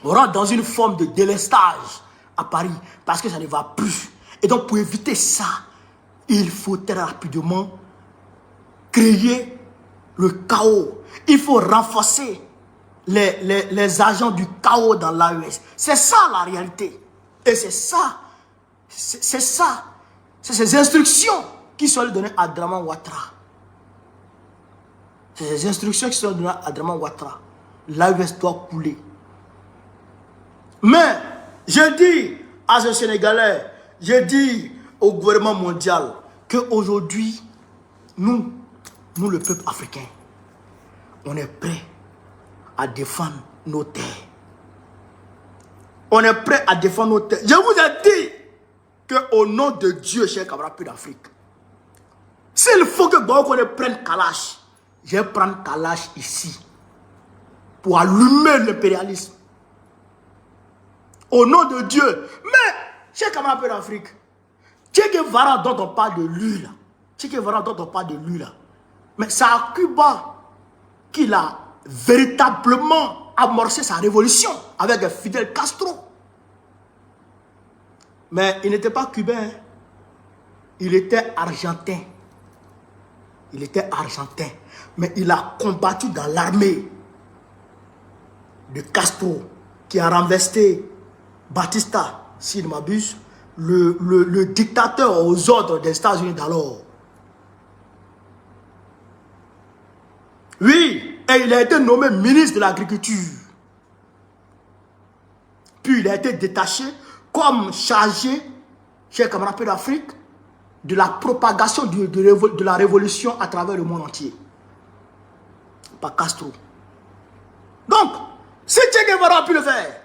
On rentre dans une forme de délestage à Paris parce que ça ne va plus. Et donc, pour éviter ça, il faut très rapidement créer le chaos. Il faut renforcer les agents du chaos dans l'AES. C'est ça la réalité. Et c'est ça. C'est ça. C'est ces instructions qui sont données à Draman Ouattara. C'est ces instructions qui sont données à Draman Ouattara. L'AES doit couler. Mais, je dis à ce Sénégalais, je dis au gouvernement mondial qu'aujourd'hui, nous, le peuple africain, on est prêt à défendre nos terres. On est prêt à défendre nos terres. Je vous ai dit qu'au nom de Dieu, cher camarade d'Afrique, s'il faut que Boko prenne Kalash, je vais prendre Kalash ici pour allumer l'impérialisme. Au nom de Dieu. Mais, cher camarade d'Afrique, Che Guevara dont on parle de lui là, Che Guevara dont on parle de lui là, mais c'est à Cuba qu'il a véritablement amorcé sa révolution avec Fidel Castro. Mais il n'était pas cubain, il était argentin. Il était argentin, mais il a combattu dans l'armée de Castro qui a renversé Batista, s'il ne m'abuse, le dictateur aux ordres des États-Unis d'alors. Oui, et il a été nommé ministre de l'Agriculture. Puis il a été détaché comme chargé, chers camarades d'Afrique, de la propagation de la révolution à travers le monde entier. Par Castro. Donc, si Che Guevara a pu le faire,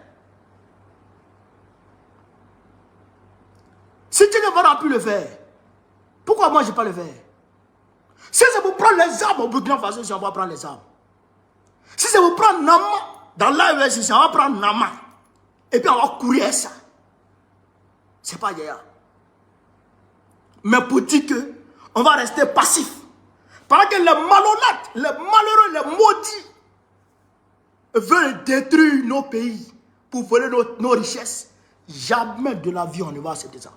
si Che Guevara a pu le faire, pourquoi moi je ne peux pas le faire? Si c'est pour prendre les armes au Burkina Faso, on va prendre les armes. Si c'est pour prendre Nama, dans l'AES, on va prendre Nama. Et puis on va courir ça. C'est pas hier. Mais pour dire que on va rester passif. Pendant que les malhonnêtes, les malheureux, les maudits veulent détruire nos pays pour voler nos richesses. Jamais de la vie on ne va accepter ça.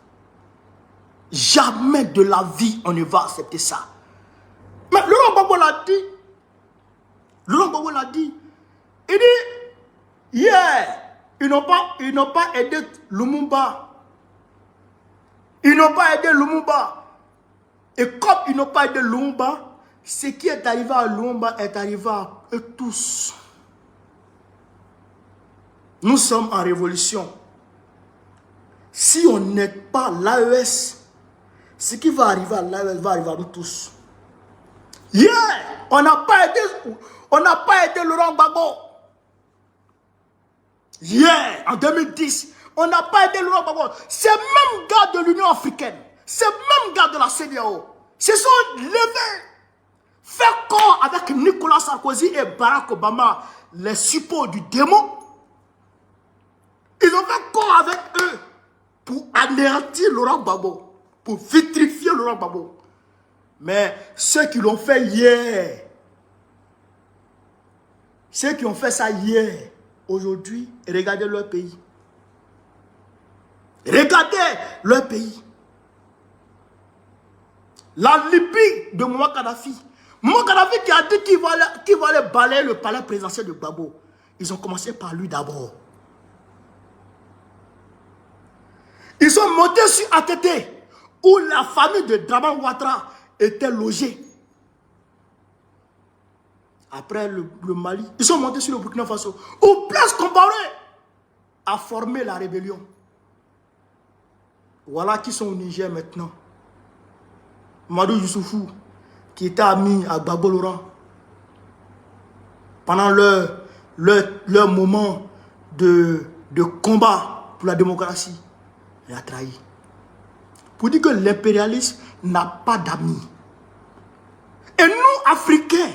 Jamais de la vie on ne va accepter ça. Mais Laurent Gbagbo l'a dit. Laurent Gbagbo l'a dit. Il dit, hier, ils n'ont pas aidé Lumumba. Ils n'ont pas aidé Lumumba. Et comme ils n'ont pas aidé Lumumba, ce qui est arrivé à Lumumba est arrivé à eux tous. Nous sommes en révolution. Si on n'aide pas l'AES, ce qui va arriver à l'AES va arriver à nous tous. Hier, on n'a pas aidé Laurent Gbagbo. Hier, en 2010, on n'a pas aidé Laurent Gbagbo. Ces mêmes gars de l'Union africaine, ces mêmes gars de la CEDEAO, se sont levés, fait corps avec Nicolas Sarkozy et Barack Obama, les suppôts du démon. Ils ont fait corps avec eux pour anéantir Laurent Gbagbo, pour vitrifier Laurent Gbagbo. Mais ceux qui l'ont fait hier, ceux qui ont fait ça hier, aujourd'hui, regardez leur pays. Regardez leur pays. La Libye de Mouammar Kadhafi. Mouammar Kadhafi qui a dit qu'il va aller balayer le palais présidentiel de Gbagbo. Ils ont commencé par lui d'abord. Ils sont montés sur ATT, où la famille de Draman Ouattara était logée. Après le Mali, ils sont montés sur le Burkina Faso, où Blaise Compaoré a formé la rébellion. Voilà qui sont au Niger maintenant. Madou Youssoufou, qui était ami à Gbagbo Laurent, pendant leur moment de combat pour la démocratie, il a trahi. Pour dire que l'impérialisme n'a pas d'amis. Et nous, Africains,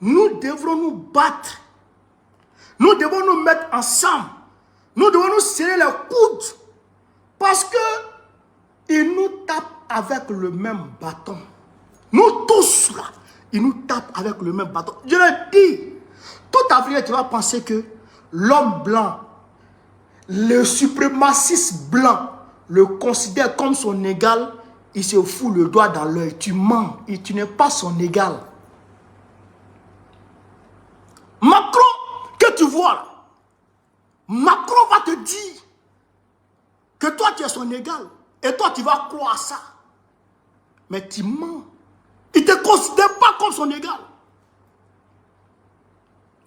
nous devrons nous battre. Nous devons nous mettre ensemble. Nous devons nous serrer les coudes. Parce que ils nous tapent avec le même bâton. Nous tous là, ils nous tapent avec le même bâton. Je le dis, tout Africain, tu vas penser que l'homme blanc, le suprémaciste blanc, le considère comme son égal, il se fout le doigt dans l'œil. Tu mens et tu n'es pas son égal. Macron, que tu vois là, Macron va te dire que toi tu es son égal. Et toi tu vas croire ça. Mais tu mens. Il ne te considère pas comme son égal.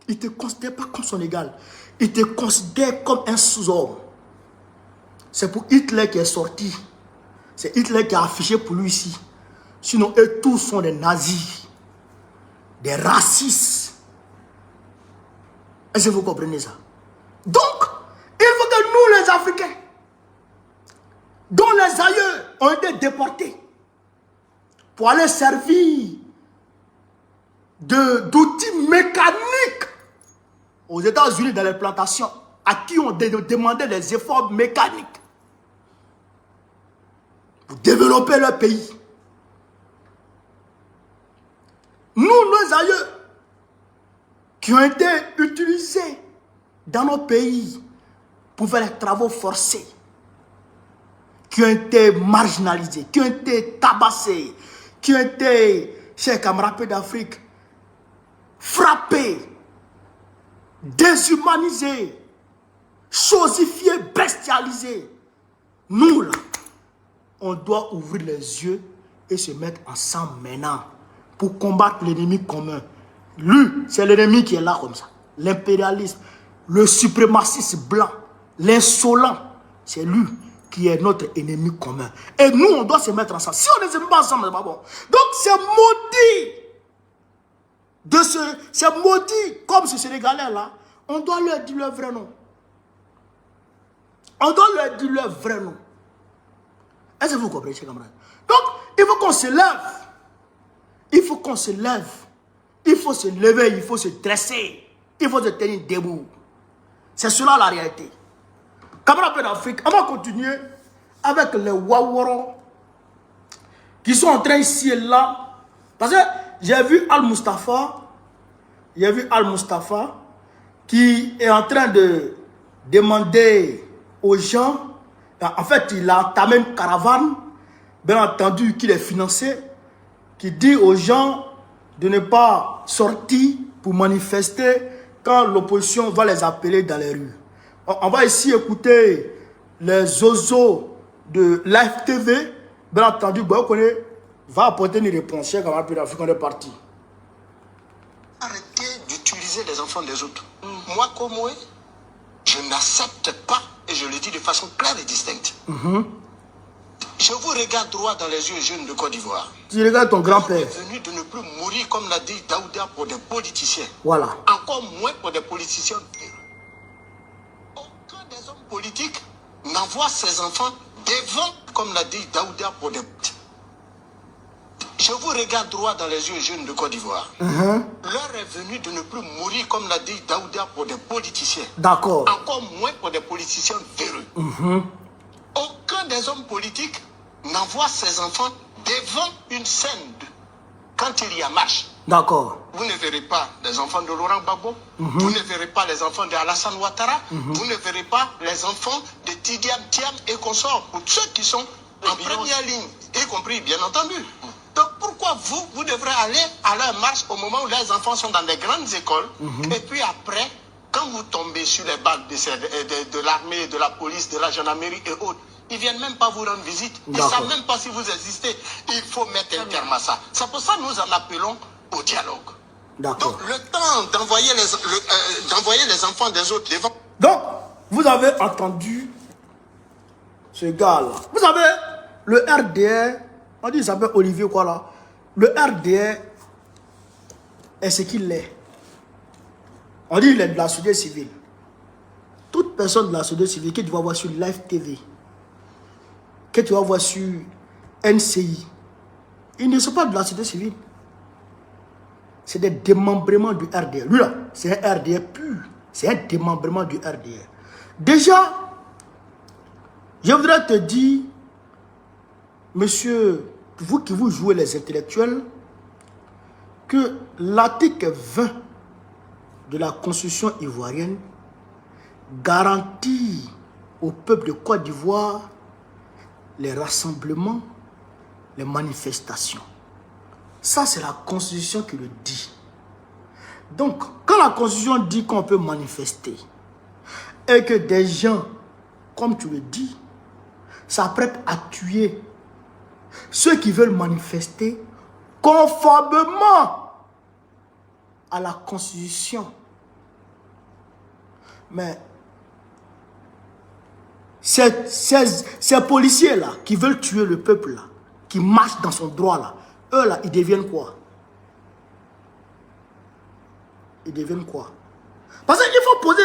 Il ne te considère pas comme son égal. Il te considère comme un sous-homme. C'est pour Hitler qui est sorti. C'est Hitler qui a affiché pour lui ici. Sinon, eux tous sont des nazis. Des racistes. Est-ce que vous comprenez ça? Donc, il faut que nous les Africains, dont les aïeux ont été déportés, pour aller servir d'outils mécaniques aux États-Unis dans les plantations, à qui on demandait des efforts mécaniques pour développer leur pays. Nous, nos aïeux, qui ont été utilisés dans nos pays pour faire les travaux forcés, qui ont été marginalisés, qui ont été tabassés, qui ont été, chers camarades d'Afrique, frappés, déshumanisés, chosifiés, bestialisés. Nous, là, on doit ouvrir les yeux et se mettre ensemble maintenant pour combattre l'ennemi commun. Lui, c'est l'ennemi qui est là comme ça. L'impérialisme, le suprémaciste blanc, l'insolent, c'est lui qui est notre ennemi commun. Et nous, on doit se mettre ensemble. Si on ne se met pas ensemble, c'est pas bon. Donc, c'est maudit. C'est maudit, comme ce Sénégalais-là, on doit leur dire leur vrai nom. On doit leur dire leur vrai nom. Est-ce que vous comprenez, chers camarades? Donc, il faut qu'on se lève. Il faut qu'on se lève. Il faut se lever, il faut se dresser. Il faut se tenir debout. C'est cela la réalité. Camarades d'Afrique, on va continuer avec les Wawaron qui sont en train ici et là. Parce que j'ai vu Al-Mustafa. J'ai vu Al-Mustafa qui est en train de demander aux gens. En fait, il a entamé une caravane, bien entendu, qu'il est financé, qui dit aux gens de ne pas sortir pour manifester quand l'opposition va les appeler dans les rues. On va ici écouter les oiseaux de Live TV. Bien entendu, va apporter une réponse. Chers camarades d'Afrique, on est parti. Arrêtez d'utiliser les enfants des autres. Moi, comme moi, je n'accepte pas, et je le dis de façon claire et distincte. Je vous regarde droit dans les yeux, jeunes de Côte d'Ivoire. Tu regardes ton grand-père. Il est venu de ne plus mourir, comme l'a dit Daouda, pour des politiciens. Voilà. Encore moins pour des politiciens. Aucun des hommes politiques n'envoie ses enfants devant, comme l'a dit Daouda, pour des... Je vous regarde droit dans les yeux, jeunes de Côte d'Ivoire. L'heure est venue de ne plus mourir, comme l'a dit Daouda, pour des politiciens. D'accord. Encore moins pour des politiciens véreux. Aucun des hommes politiques n'envoie ses enfants devant une scène quand il y a marche. D'accord. Vous ne verrez pas les enfants de Laurent Gbagbo, vous ne verrez pas les enfants de Alassane Ouattara, vous ne verrez pas les enfants de Tidiane Thiam et consorts, pour ceux qui sont en première ligne, y compris bien entendu. Donc pourquoi vous devrez aller à leur marche au moment où les enfants sont dans des grandes écoles, et puis après, quand vous tombez sur les balles de l'armée, de la police, de la gendarmerie et autres, ils ne viennent même pas vous rendre visite. Ils ne savent même pas si vous existez. Il faut mettre un terme à ça. C'est pour ça que nous en appelons au dialogue. Donc le temps d'envoyer les enfants des autres devant... Donc, vous avez entendu ce gars-là. Vous savez, le RDR, on dit qu'il s'appelle Olivier quoi là. Le RDR est ce qu'il est. On dit qu'il est de la société civile. Toute personne de la société civile que tu vas voir sur Live TV, que tu vas voir sur NCI, ils ne sont pas de la société civile. c'est des démembrements du RDR. Lui là, c'est un RDR pur. C'est un démembrement du RDR. Déjà, je voudrais te dire, monsieur, vous qui vous jouez les intellectuels, que l'article 20 de la Constitution ivoirienne garantit au peuple de Côte d'Ivoire les rassemblements, les manifestations. Ça, c'est la Constitution qui le dit. Donc, quand la Constitution dit qu'on peut manifester et que des gens, comme tu le dis, s'apprêtent à tuer ceux qui veulent manifester conformément à la Constitution. Mais ces policiers-là qui veulent tuer le peuple-là, qui marchent dans son droit-là, eux-là, ils deviennent quoi? Ils deviennent quoi? Parce qu'il faut poser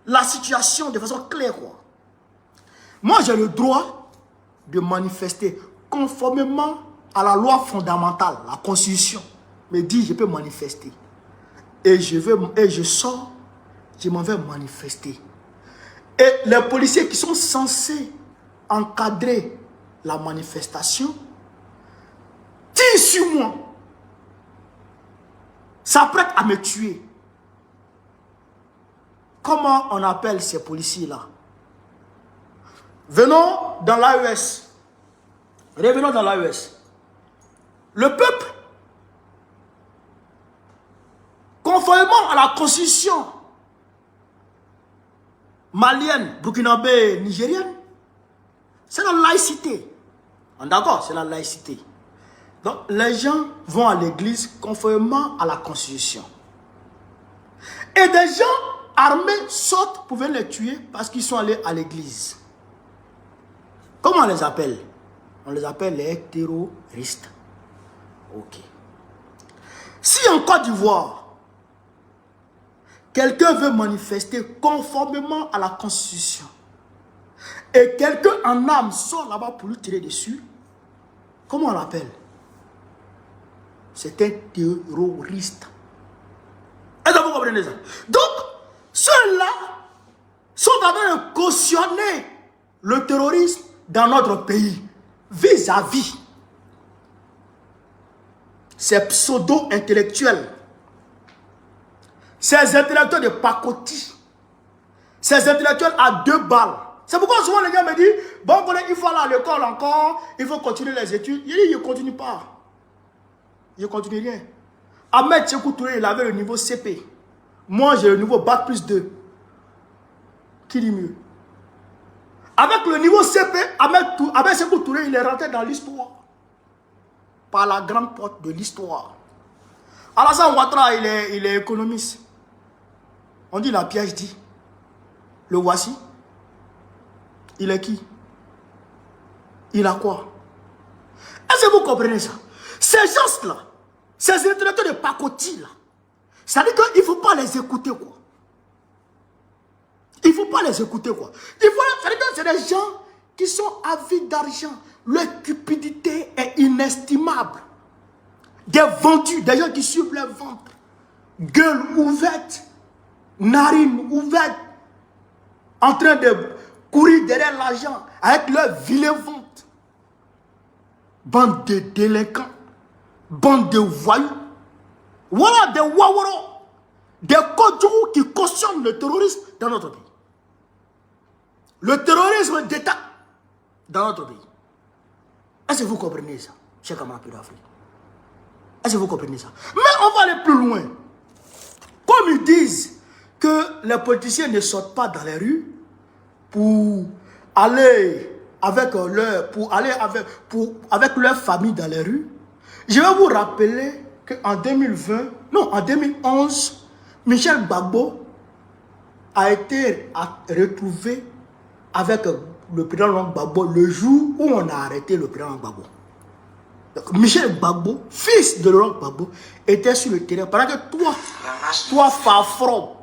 la situation de façon claire, quoi. Moi, j'ai le droit de manifester conformément à la loi fondamentale, la Constitution. Me dit, je peux manifester. Et je sors, je m'en vais manifester. Et les policiers qui sont censés encadrer la manifestation tirent sur moi, s'apprêtent à me tuer. Comment on appelle ces policiers-là? Venons dans l'AES. Revenons dans l'AES. Le peuple, conformément à la constitution malienne, burkinabé, nigérienne, c'est la laïcité. D'accord, c'est la laïcité. Donc, les gens vont à l'église conformément à la constitution. Et des gens armés sortent pour venir les tuer parce qu'ils sont allés à l'église. Comment on les appelle? On les appelle les terroristes. Ok. Si en Côte d'Ivoire, quelqu'un veut manifester conformément à la Constitution et quelqu'un en âme sort là-bas pour lui tirer dessus, comment on l'appelle? C'est un terroriste. Est-ce que vous comprenez ça? Donc, ceux-là sont en train de cautionner le terrorisme dans notre pays vis-à-vis ces pseudo-intellectuels, ces intellectuels de pacotille, ces intellectuels à 2 balles. C'est pourquoi souvent les gars me disent, bon, il faut aller à l'école encore, il faut continuer les études. Il dit, je ne continue pas. Je ne continue rien. Ahmed Sékou Touré, il avait le niveau CP. Moi, j'ai le niveau Bac plus 2. Qui dit mieux? Avec le niveau CP, Ahmed Sékou Touré, il est rentré dans l'histoire. Par la grande porte de l'histoire. Alassane Ouattara, il est économiste. On dit la PhD. Le voici. Il est qui? Il a quoi? Est-ce que vous comprenez ça? Ces gens-là, ces intellectuels de pacotille là, ça veut dire qu'il ne faut pas les écouter, quoi. Il ne faut pas les écouter, quoi. Ça veut dire que c'est des gens qui sont avides d'argent. Leur cupidité est inestimable. Des vendus, des gens qui suivent leur ventre. Gueule ouverte, narine ouverte, en train de courir derrière l'argent avec leur vilain ventre. Bande de délinquants, bande de voyous. Voilà des waworo, des kodjourou qui cautionnent le terrorisme dans notre pays. Le terrorisme d'État dans notre pays. Est-ce que vous comprenez ça, chers camarades d'Afrique? Est-ce que vous comprenez ça? Mais on va aller plus loin. Comme ils disent que les politiciens ne sortent pas dans les rues pour aller avec leur famille dans les rues, je vais vous rappeler qu'en 2011, Michel Gbagbo a été retrouvé avec le président Laurent Gbagbo le jour où on a arrêté le président Gbagbo. Donc, Michel Gbagbo, fils de Laurent Gbagbo, était sur le terrain pendant que toi Fafron,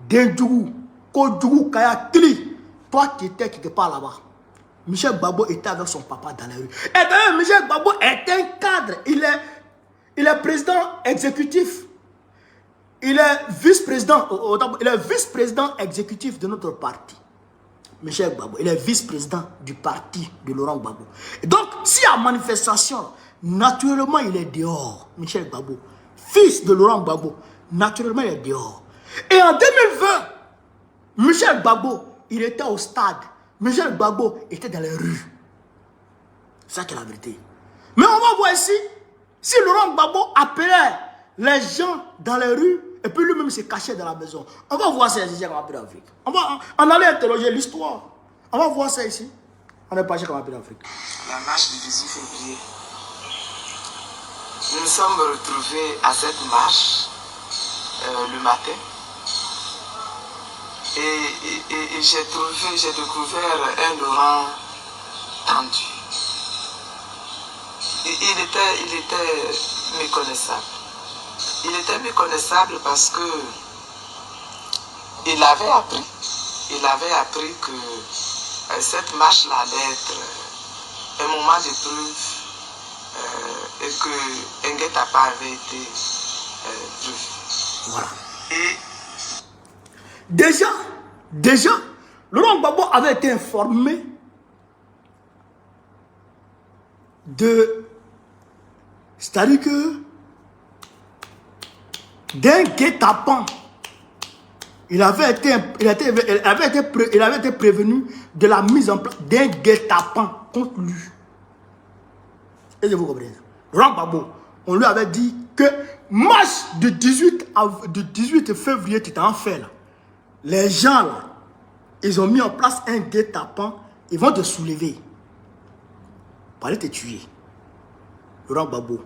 Dendjougou, Kodjougou, Kaya, Kili, toi qui étais quelque part là-bas. Michel Gbagbo était avec son papa dans la rue. Et d'ailleurs, Michel Gbagbo est un cadre. Il est président exécutif il est vice-président, il est vice-président exécutif de notre parti. Michel Gbagbo, il est vice-président du parti de Laurent Gbagbo. Et donc, s'il y a manifestation, naturellement, il est dehors. Michel Gbagbo, fils de Laurent Gbagbo, naturellement, il est dehors. Et en 2020, Michel Gbagbo, il était au stade. Michel Gbagbo était dans les rues. C'est ça qui est la vérité. Mais on va voir ici, si Laurent Gbagbo appelait les gens dans les rues, et puis lui-même se cachait dans la maison. On va voir ça ici comme appel d'Afrique. On allait interroger l'histoire. On va voir ça ici. On n'est pas chez comme appel d'Afrique. La marche du 18 février. Nous nous sommes retrouvés à cette marche le matin. Et j'ai découvert un Laurent tendu. Il était méconnaissable. Il était méconnaissable parce que il avait appris que cette marche-là allait être un moment d'épreuve et que un guet-apens avait été prévu. Voilà. Et déjà, Laurent Gbagbo avait été informé de, c'est-à-dire que d'un guet-apens, il avait été prévenu de la mise en place d'un guet-apens contre lui. Est-ce que vous comprenez? Laurent Gbagbo, on lui avait dit que marche du 18 février, tu t'en fais là. Les gens là, ils ont mis en place un guet-apens, ils vont te soulever. Pour aller te tuer. Laurent Gbagbo.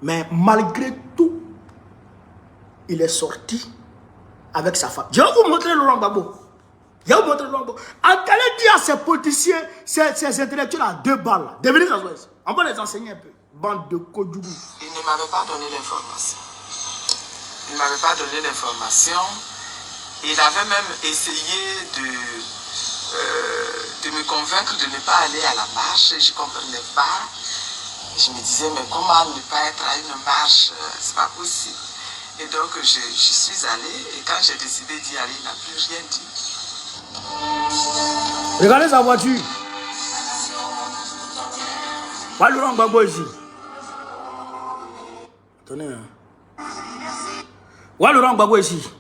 Mais malgré tout, il est sorti avec sa femme. Je vais vous montrer Laurent Gbagbo. Je vais vous montrer Laurent Gbagbo. Allez dire à ces politiciens, ces intellectuels à 2 balles, là, devenez à l'ouest. On va les enseigner un peu. Bande de Kodougou. Il ne m'avait pas donné l'information. Il ne m'avait pas donné l'information. Il avait même essayé de me convaincre de ne pas aller à la marche. Je ne comprenais pas. Je me disais, mais comment ne pas être à une marche? C'est pas possible. Et donc, je suis allé. Et quand j'ai décidé d'y aller, il n'a plus rien dit. Regardez sa voiture. Pas Laurent Gbagbo ici. Attendez. Ouais, Laurent Gbagbo ici.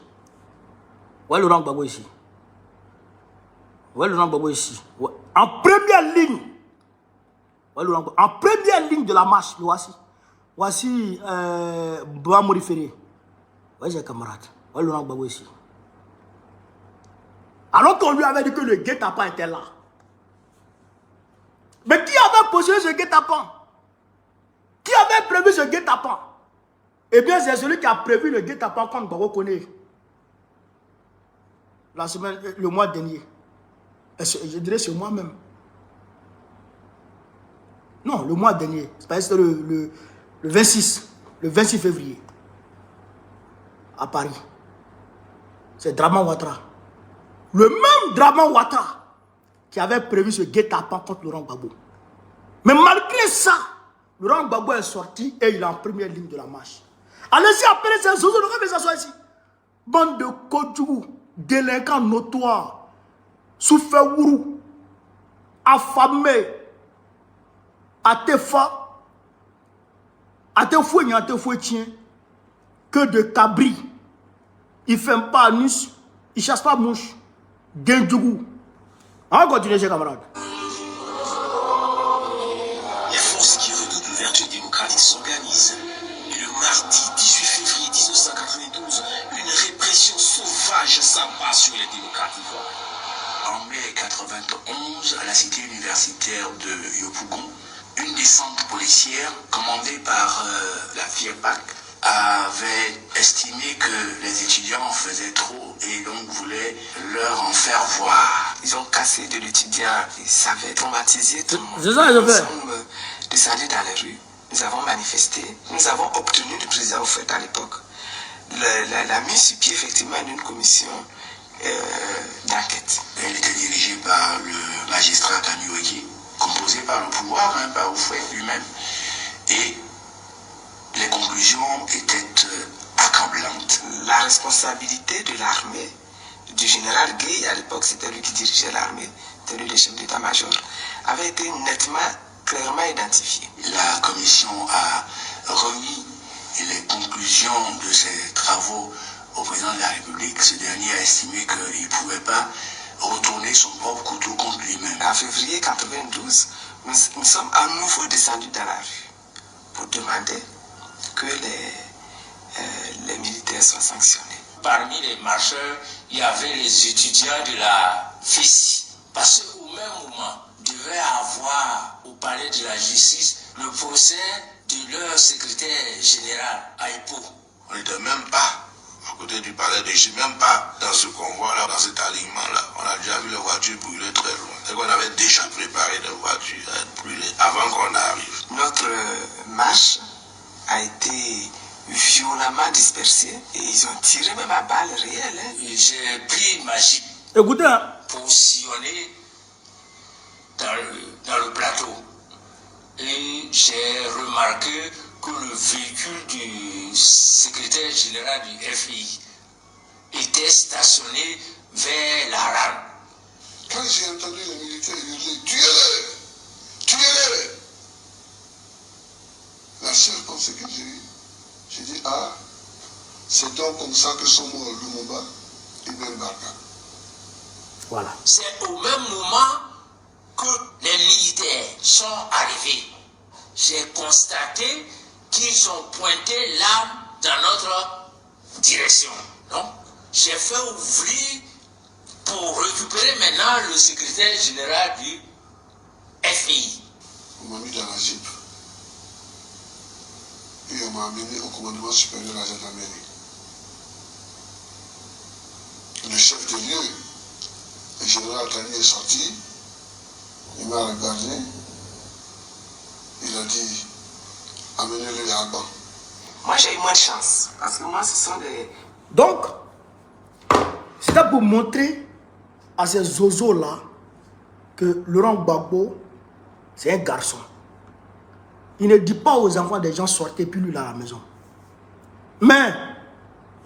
Ouais, Laurent Gbagbo ici. Ouais, Laurent Gbagbo ici. Ouais. En première ligne. Ouais, Laurent Gbagbo. En première ligne de la marche, voici. Voici Boamori Ferré. Ouais, j'ai un camarade. Ouais, Laurent Gbagbo ici. Alors qu'on lui avait dit que le guet-apens était là. Mais qui avait posé ce guet-apens? Qui avait prévu ce guet-apens? Eh bien, c'est celui qui a prévu le guet-apens contre Gbagbo Koné. La semaine, le mois dernier. Je dirais c'est moi-même. Non, le mois dernier. C'était le 26. Le 26 février. À Paris. C'est Draman Ouattara. Le même Draman Ouattara qui avait prévu ce guet-apens contre Laurent Gbagbo. Mais malgré ça, Laurent Gbagbo est sorti et il est en première ligne de la marche. Allez-y, appelez ces zouzous, ne s'asseoir ici. Bande de Kodjougou, délinquants notoires, Soufewourou, affamés, Atefa, Atefoué, Atefoué, tiens, que de cabri. Il ne fait pas anus, il ne chasse pas mouche. Dendjougou. On va continuer, chers camarades. Les forces qui redoutent l'ouverture démocratique s'organisent. Et le mardi 18 février 1992, une répression sauvage s'abat sur les démocrates ivoiriens. En mai 1991, à la cité universitaire de Yopougon, une descente policière commandée par la FIEPAC avait estimé que les étudiants en faisaient trop et donc voulaient leur en faire voir. Ils ont cassé de l'étudiant, ça avait traumatisé tout le monde. C'est ça, Nous sommes descendus dans les rues, nous avons manifesté, nous avons obtenu du président au fait à l'époque la mise sur pied effectivement d'une commission d'enquête. Elle était dirigée par le magistrat Kanyoueki, composé par le pouvoir, par Oufoué lui-même. Et les conclusions étaient accablantes. la responsabilité de l'armée, du général Gueye, à l'époque c'était lui qui dirigeait l'armée, c'était lui le chef d'état-major, avait été nettement, clairement identifiée. La commission a remis les conclusions de ses travaux au président de la République. Ce dernier a estimé qu'il ne pouvait pas retourner son propre couteau contre lui-même. En février 1992, nous sommes à nouveau descendus dans la rue pour demander que les militaires soient sanctionnés. Parmi les marcheurs, il y avait les étudiants de la FICI. Parce qu'au même moment, devait avoir au palais de la justice le procès de leur secrétaire général, Aïpo. On n'était même pas à côté du palais de justice, même pas dans ce convoi-là, dans cet alignement-là. On a déjà vu les voitures brûler très loin. C'est qu'on avait déjà préparé les voitures à être brûlées avant qu'on arrive. Notre marche a été violemment dispersée et ils ont tiré même à balles réelles. J'ai pris ma jeep pour sillonner dans le plateau. Et j'ai remarqué que le véhicule du secrétaire général du FI était stationné vers la rame. Quand j'ai entendu les militaires hurler, tuez-les, tuez-les, la seule pensée que j'ai dit, ah, c'est donc comme ça que sont morts Lumumba et Ben Barka. Voilà. C'est au même moment que les militaires sont arrivés. J'ai constaté qu'ils ont pointé l'arme dans notre direction. Donc, j'ai fait ouvrir pour récupérer maintenant le secrétaire général du FI. On m'a mis dans la jeep. Et on m'a amené au commandement supérieur de la gendarmerie. Le chef de lieu, le général Kani, est sorti. Il m'a regardé. Il a dit, amenez-le à Alban. Moi, j'ai eu moins de chance. Parce que moi, ce sont des... Donc, c'était pour montrer à ces zozos-là que Laurent Gbagbo, c'est un garçon. Il ne dit pas aux enfants des gens sortez puis lui là à la maison. Mais,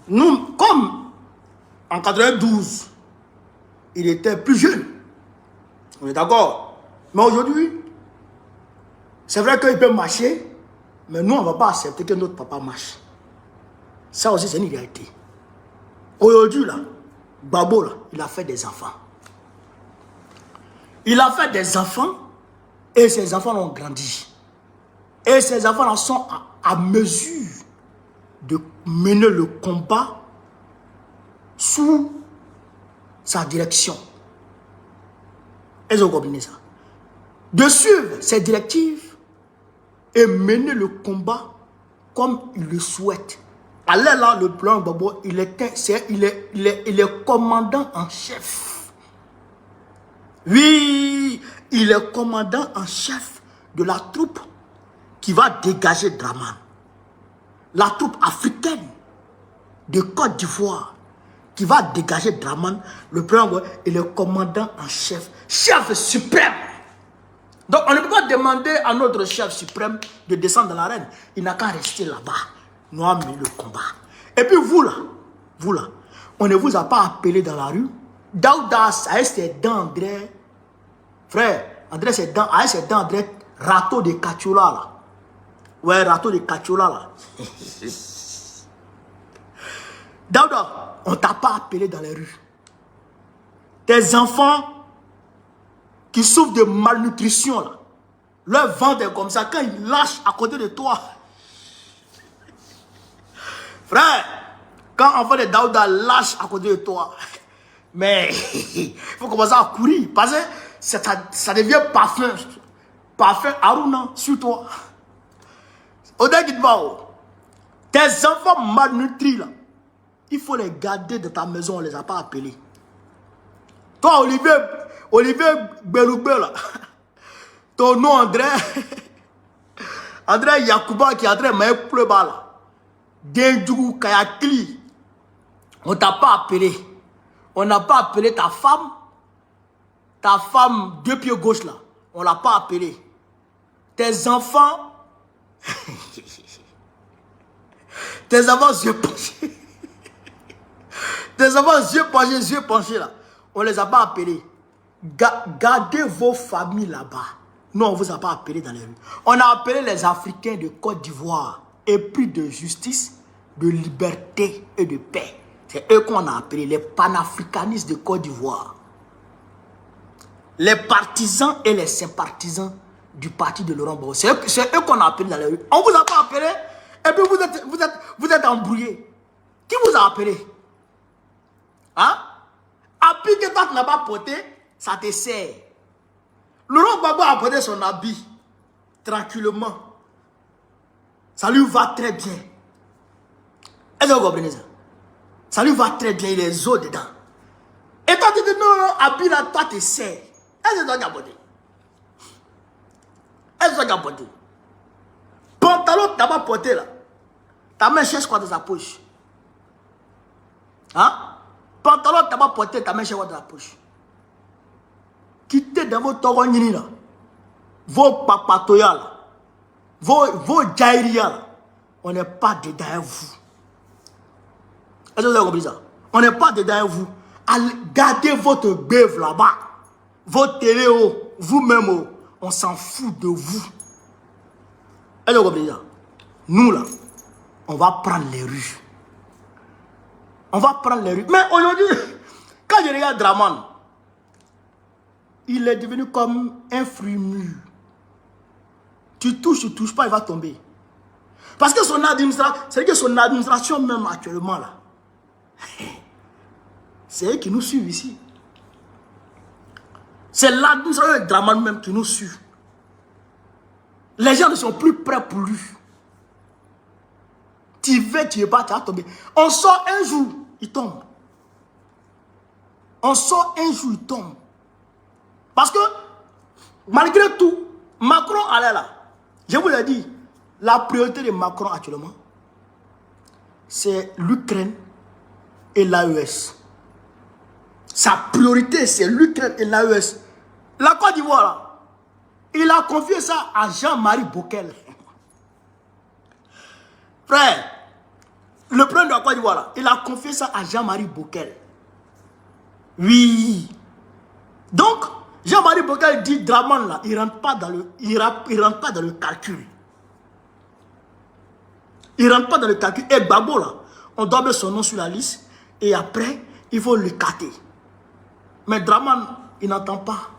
nous, comme en 92, il était plus jeune. On est d'accord. Mais aujourd'hui, c'est vrai qu'il peut marcher, mais nous, on ne va pas accepter que notre papa marche. Ça aussi, c'est une réalité. Aujourd'hui, là, Gbagbo, là, il a fait des enfants. Il a fait des enfants et ses enfants ont grandi. Et ces enfants-là sont à mesure de mener le combat sous sa direction. Est-ce que vous comprenez ça? De suivre ses directives et mener le combat comme il le souhaite. Alors là, le plan Gbagbo, il est commandant en chef. Oui, il est commandant en chef de la troupe qui va dégager Dramane. La troupe africaine de Côte d'Ivoire qui va dégager Dramane. Le plan, il est commandant en chef, chef suprême. Donc on ne peut pas demander à notre chef suprême de descendre dans l'arène. Il n'a qu'à rester là-bas. Nous avons mis le combat. Et puis vous là, on ne vous a pas appelé dans la rue. Daouda, ça c'est dans André. Frère, André c'est dans André, râteau de Kachiola là. Ouais, râteau de Kachiola là. Daouda, on ne t'a pas appelé dans les rues. Tes enfants qui souffrent de malnutrition là, leur ventre est comme ça, quand ils lâchent à côté de toi. Frère, quand enfant de Daouda lâche à côté de toi, mais il faut commencer à courir parce que ça devient parfum Aruna sur toi. Tes enfants malnutris là, il faut les garder de ta maison, on ne les a pas appelés. Toi, Olivier Beloubé là, ton nom André Yacouba qui est en train de mettre pleurer là. Dendjougou Kayakli, on t'a pas appelé. On n'a pas appelé ta femme deux pieds gauche là. On l'a pas appelé. Tes enfants, yeux pochés. Des enfants yeux penchés là. On les a pas appelés. Gardez vos familles là-bas. Nous, on ne vous a pas appelé dans les rues. On a appelé les Africains de Côte d'Ivoire, épris de justice, de liberté et de paix. C'est eux qu'on a appelé les panafricanistes de Côte d'Ivoire. Les partisans et les sympathisants du parti de Laurent Gbagbo. C'est eux qu'on a appelé dans les rues. On ne vous a pas appelé et puis vous êtes embrouillés. Qui vous a appelé? Hein? Appui que toi tu n'as pas porté, ça te sert. Laurent Gbagbo a porté son habit tranquillement. Ça lui va très bien. Est-ce que vous comprenez ça? Ça lui va très bien, il est os dedans. Et toi tu dis non, habit là, toi te sert. Est-ce que toi tu as porté? Est-ce que toi tu as porté? Pantalon tu n'as pas porté là. Ta main cherche quoi dans sa poche? Hein? Pantalon tu n'as pas porté, ta main cherche quoi dans sa poche? Quittez dans vos torognis là, vos papatoyas là, vos jairias là, on n'est pas dedans vous. Est-ce que vous avez compris ça? On n'est pas dedans vous. Allez, gardez votre bœuf là-bas, votre télé, vous-même, on s'en fout de vous. Est-ce que vous avez compris ça? Nous là, on va prendre les rues. On va prendre les rues. Mais aujourd'hui, quand je regarde Draman, il est devenu comme un fruit mûr. Tu touches pas, il va tomber. Parce que son administration, c'est que son administration même actuellement là, c'est eux qui nous suivent ici. C'est l'administration de Draman même qui nous suit. Les gens ne sont plus prêts pour lui. Tu veux, tu veux pas, tu vas tomber. On sort un jour, il tombe. On sort un jour, il tombe. Parce que, malgré tout, Macron allait là. Je vous l'ai dit, la priorité de Macron actuellement, c'est l'Ukraine et l'AES. Sa priorité, c'est l'Ukraine et l'AES. La Côte d'Ivoire, là, il a confié ça à Jean-Marie Bockel. Frère, le président de la Côte d'Ivoire, là, il a confié ça à Jean-Marie Bockel. Oui. Donc, Jean-Marie Bockel dit Draman là, il ne rentre pas dans le calcul. Il ne rentre pas dans le calcul. Et Gbagbo là, on doit mettre son nom sur la liste et après, il faut le cater. Mais Draman, il n'entend pas.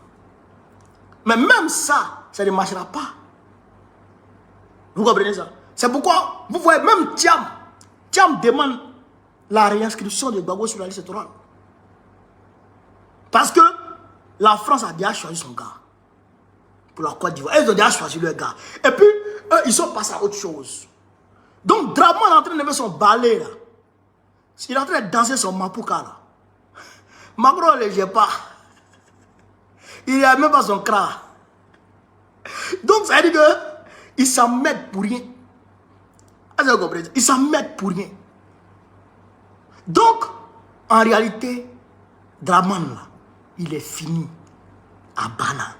Mais même ça, ça ne marchera pas. Vous comprenez ça? C'est pourquoi, vous voyez, même Thiam demande la réinscription de Gbagbo sur la liste électorale. Parce que la France a déjà choisi son gars pour la Côte d'Ivoire. Ils ont déjà choisi leur gars. Et puis, eux, ils sont passés à autre chose. Donc, Draman est en train de mettre son balai là. Il est en train de danser son mapouka là. Macron ne le gère pas. Il n'a même pas son crâne. Donc, ça veut dire qu'ils s'en mettent pour rien. Est-ce que vous comprenez? Ils s'en mettent pour rien. Donc, en réalité, Draman là, il est fini à Bana.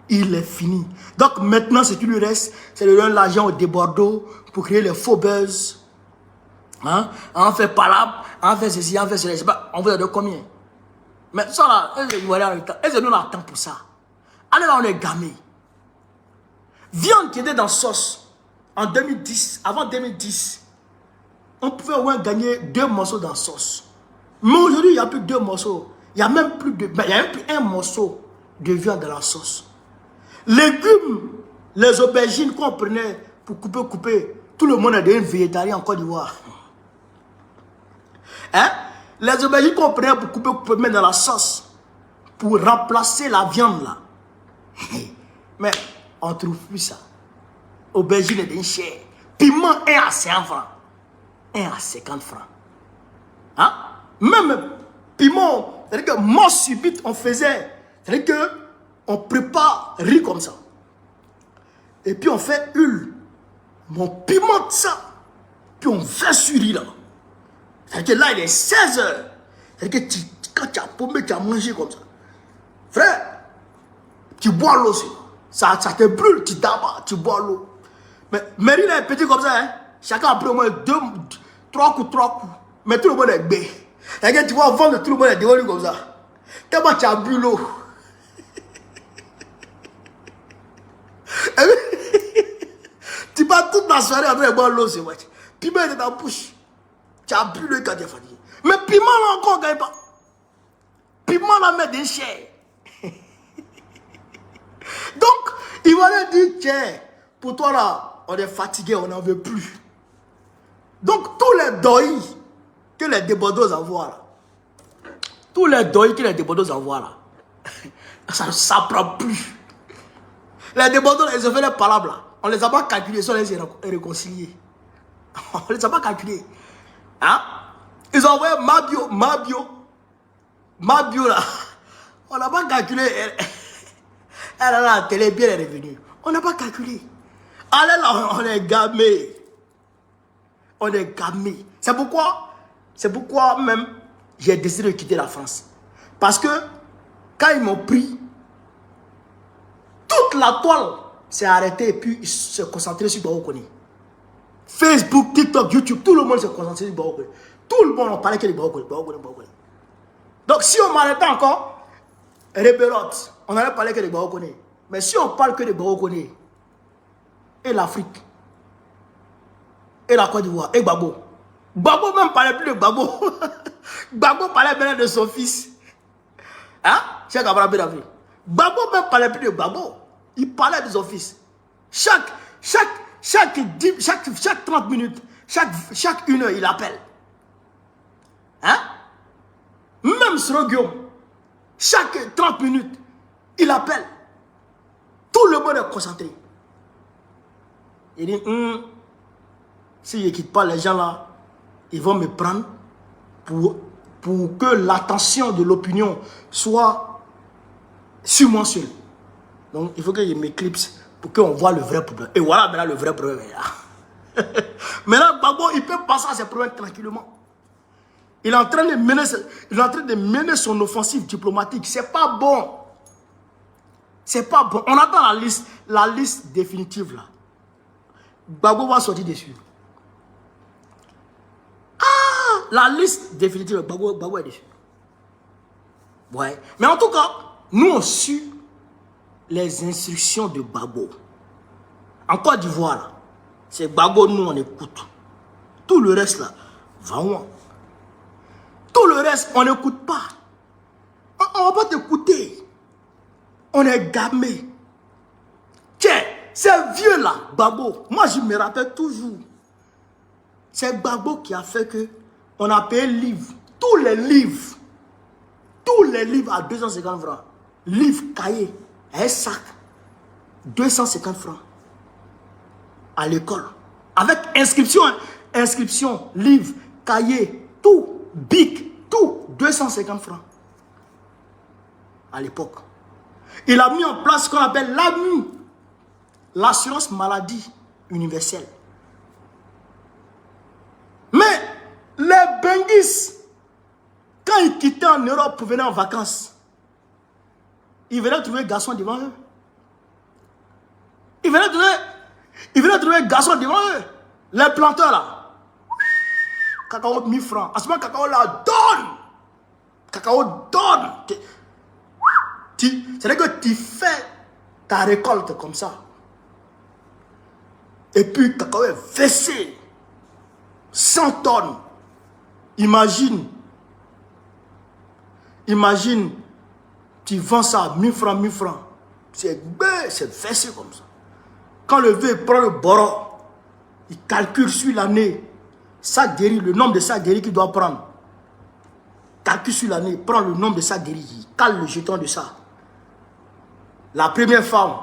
Il est fini. Donc maintenant, ce qui lui reste, c'est de donner l'argent au débordaux pour créer les faux buzz. Hein? On fait palabre, on fait ceci, on fait cela. Je sais pas, on veut de combien? Mais ça là, est-ce que nous on a le temps pour ça? Allez là, on est gamé. Viande qui était dans sauce en 2010, avant 2010, on pouvait au moins gagner 2 morceaux dans sauce. Mais aujourd'hui, il n'y a plus 2 morceaux. Il n'y a même plus un morceau de viande dans la sauce. Légumes, les aubergines qu'on prenait pour couper, tout le monde est devenu végétarien en Côte d'Ivoire. Hein? Les aubergines qu'on prenait pour couper, mettre dans la sauce, pour remplacer la viande là. Mais on ne trouve plus ça. Aubergine est d'un cher. Piment 1 à 50 francs. 1 à 50 francs. Hein? Même piment, c'est-à-dire que mort subite, on faisait, c'est-à-dire que on prépare riz comme ça. Et puis on fait huile. On pimente ça. Puis on verse sur riz là. C'est-à-dire que là, il est 16 heures. C'est-à-dire que quand tu as paumé, tu as mangé comme ça. Frère, tu bois l'eau aussi. Ça te brûle, tu t'abats, tu bois l'eau. Mais riz là est petit comme ça. Hein? Chacun a pris au moins 3 coups. Mais tout le monde est bé. Et quand tu vois vendre, tout le monde est devant lui comme ça. Tellement tu as bu l'eau. Tu passes toute la soirée en train de boire l'eau, c'est vrai. Piment est dans ta bouche. Tu as bu l'eau quand tu es fatigué. Mais piment là encore, gagne pas. Piment là met des chairs. Donc, il va lui dire, tiens, pour toi là, on est fatigué, on n'en veut plus. Donc, tous les doïs que les débordeuses envoient là, tous les doïs que les débordeuses envoient là, ça ne prend plus. Les débordeuses, ils ont fait les palabres là. On les a pas calculés, ils ont les réconciliés. On les a pas calculés. Hein? Ils ont envoyé Mabio là. On n'a pas calculé. Elle a la télé, bien elle est revenue. On n'a pas calculé. Allez là, on est gamé. On est gamé. C'est pourquoi même j'ai décidé de quitter la France. Parce que quand ils m'ont pris, toute la toile s'est arrêtée et puis ils se concentraient sur Baokoni. Facebook, TikTok, YouTube, tout le monde se concentrait sur Baokoni. Tout le monde en parlait que de Baokoni. Donc si on m'arrêtait encore, rébelote, on n'allait parler que de Baokoni. Mais si on parle que de Baokoni, et l'Afrique, et la Côte d'Ivoire, et Gbagbo. Gbagbo même parlait plus de Gbagbo. Gbagbo parlait maintenant de son fils. Hein? Cheikh Abraham David. Gbagbo même parlait plus de Gbagbo. Il parlait de son fils. Chaque 30 minutes, chaque 1 heure, il appelle. Hein? Même sur Guillaume, chaque 30 minutes, il appelle. Tout le monde est concentré. Il dit, si je ne quitte pas les gens là, ils vont me prendre pour que l'attention de l'opinion soit sur moi seul. Donc il faut que je m'éclipse pour qu'on voit le vrai problème. Et voilà maintenant le vrai problème est là. Maintenant Gbagbo, il peut passer à ses problèmes tranquillement. Il est en train de mener son offensive diplomatique. C'est pas bon. C'est pas bon. On attend la liste définitive là. Gbagbo va sortir dessus. Ah, la liste définitive, Gbagbo est dessus. Ouais. Mais en tout cas, nous on suit les instructions de Gbagbo. En Côte d'Ivoire, c'est Gbagbo, nous on écoute. Tout le reste là, vraiment. Tout le reste, on n'écoute pas. On ne va pas t'écouter. On est gamé. Tiens, ces vieux là, Gbagbo, moi je me rappelle toujours. C'est Gbagbo qui a fait que on a payé livres. Tous les livres à 250 francs. Livres, cahiers, un sac, 250 francs. À l'école. Avec inscription, livres, cahiers, tout, bic, tout, 250 francs. À l'époque. Il a mis en place ce qu'on appelle l'AMU, l'assurance maladie universelle. Mais les Benguis, quand ils quittaient en Europe pour venir en vacances, ils venaient trouver un garçon devant eux. Ils venaient trouver un garçon devant eux. Les planteurs là. Cacao 1000 francs. À ce moment, cacao là donne. Cacao donne. C'est-à-dire que tu fais ta récolte comme ça. Et puis, cacao est versé. 100 tonnes. Imagine, tu vends ça 1000 francs, 1000 francs. C'est versé comme ça. Quand le vieux prend le boron, il calcule sur l'année, le nombre de sacs guéris qu'il doit prendre. Calcule sur l'année, prend le nombre de sacs guéris, il cale le jeton de ça. La première femme,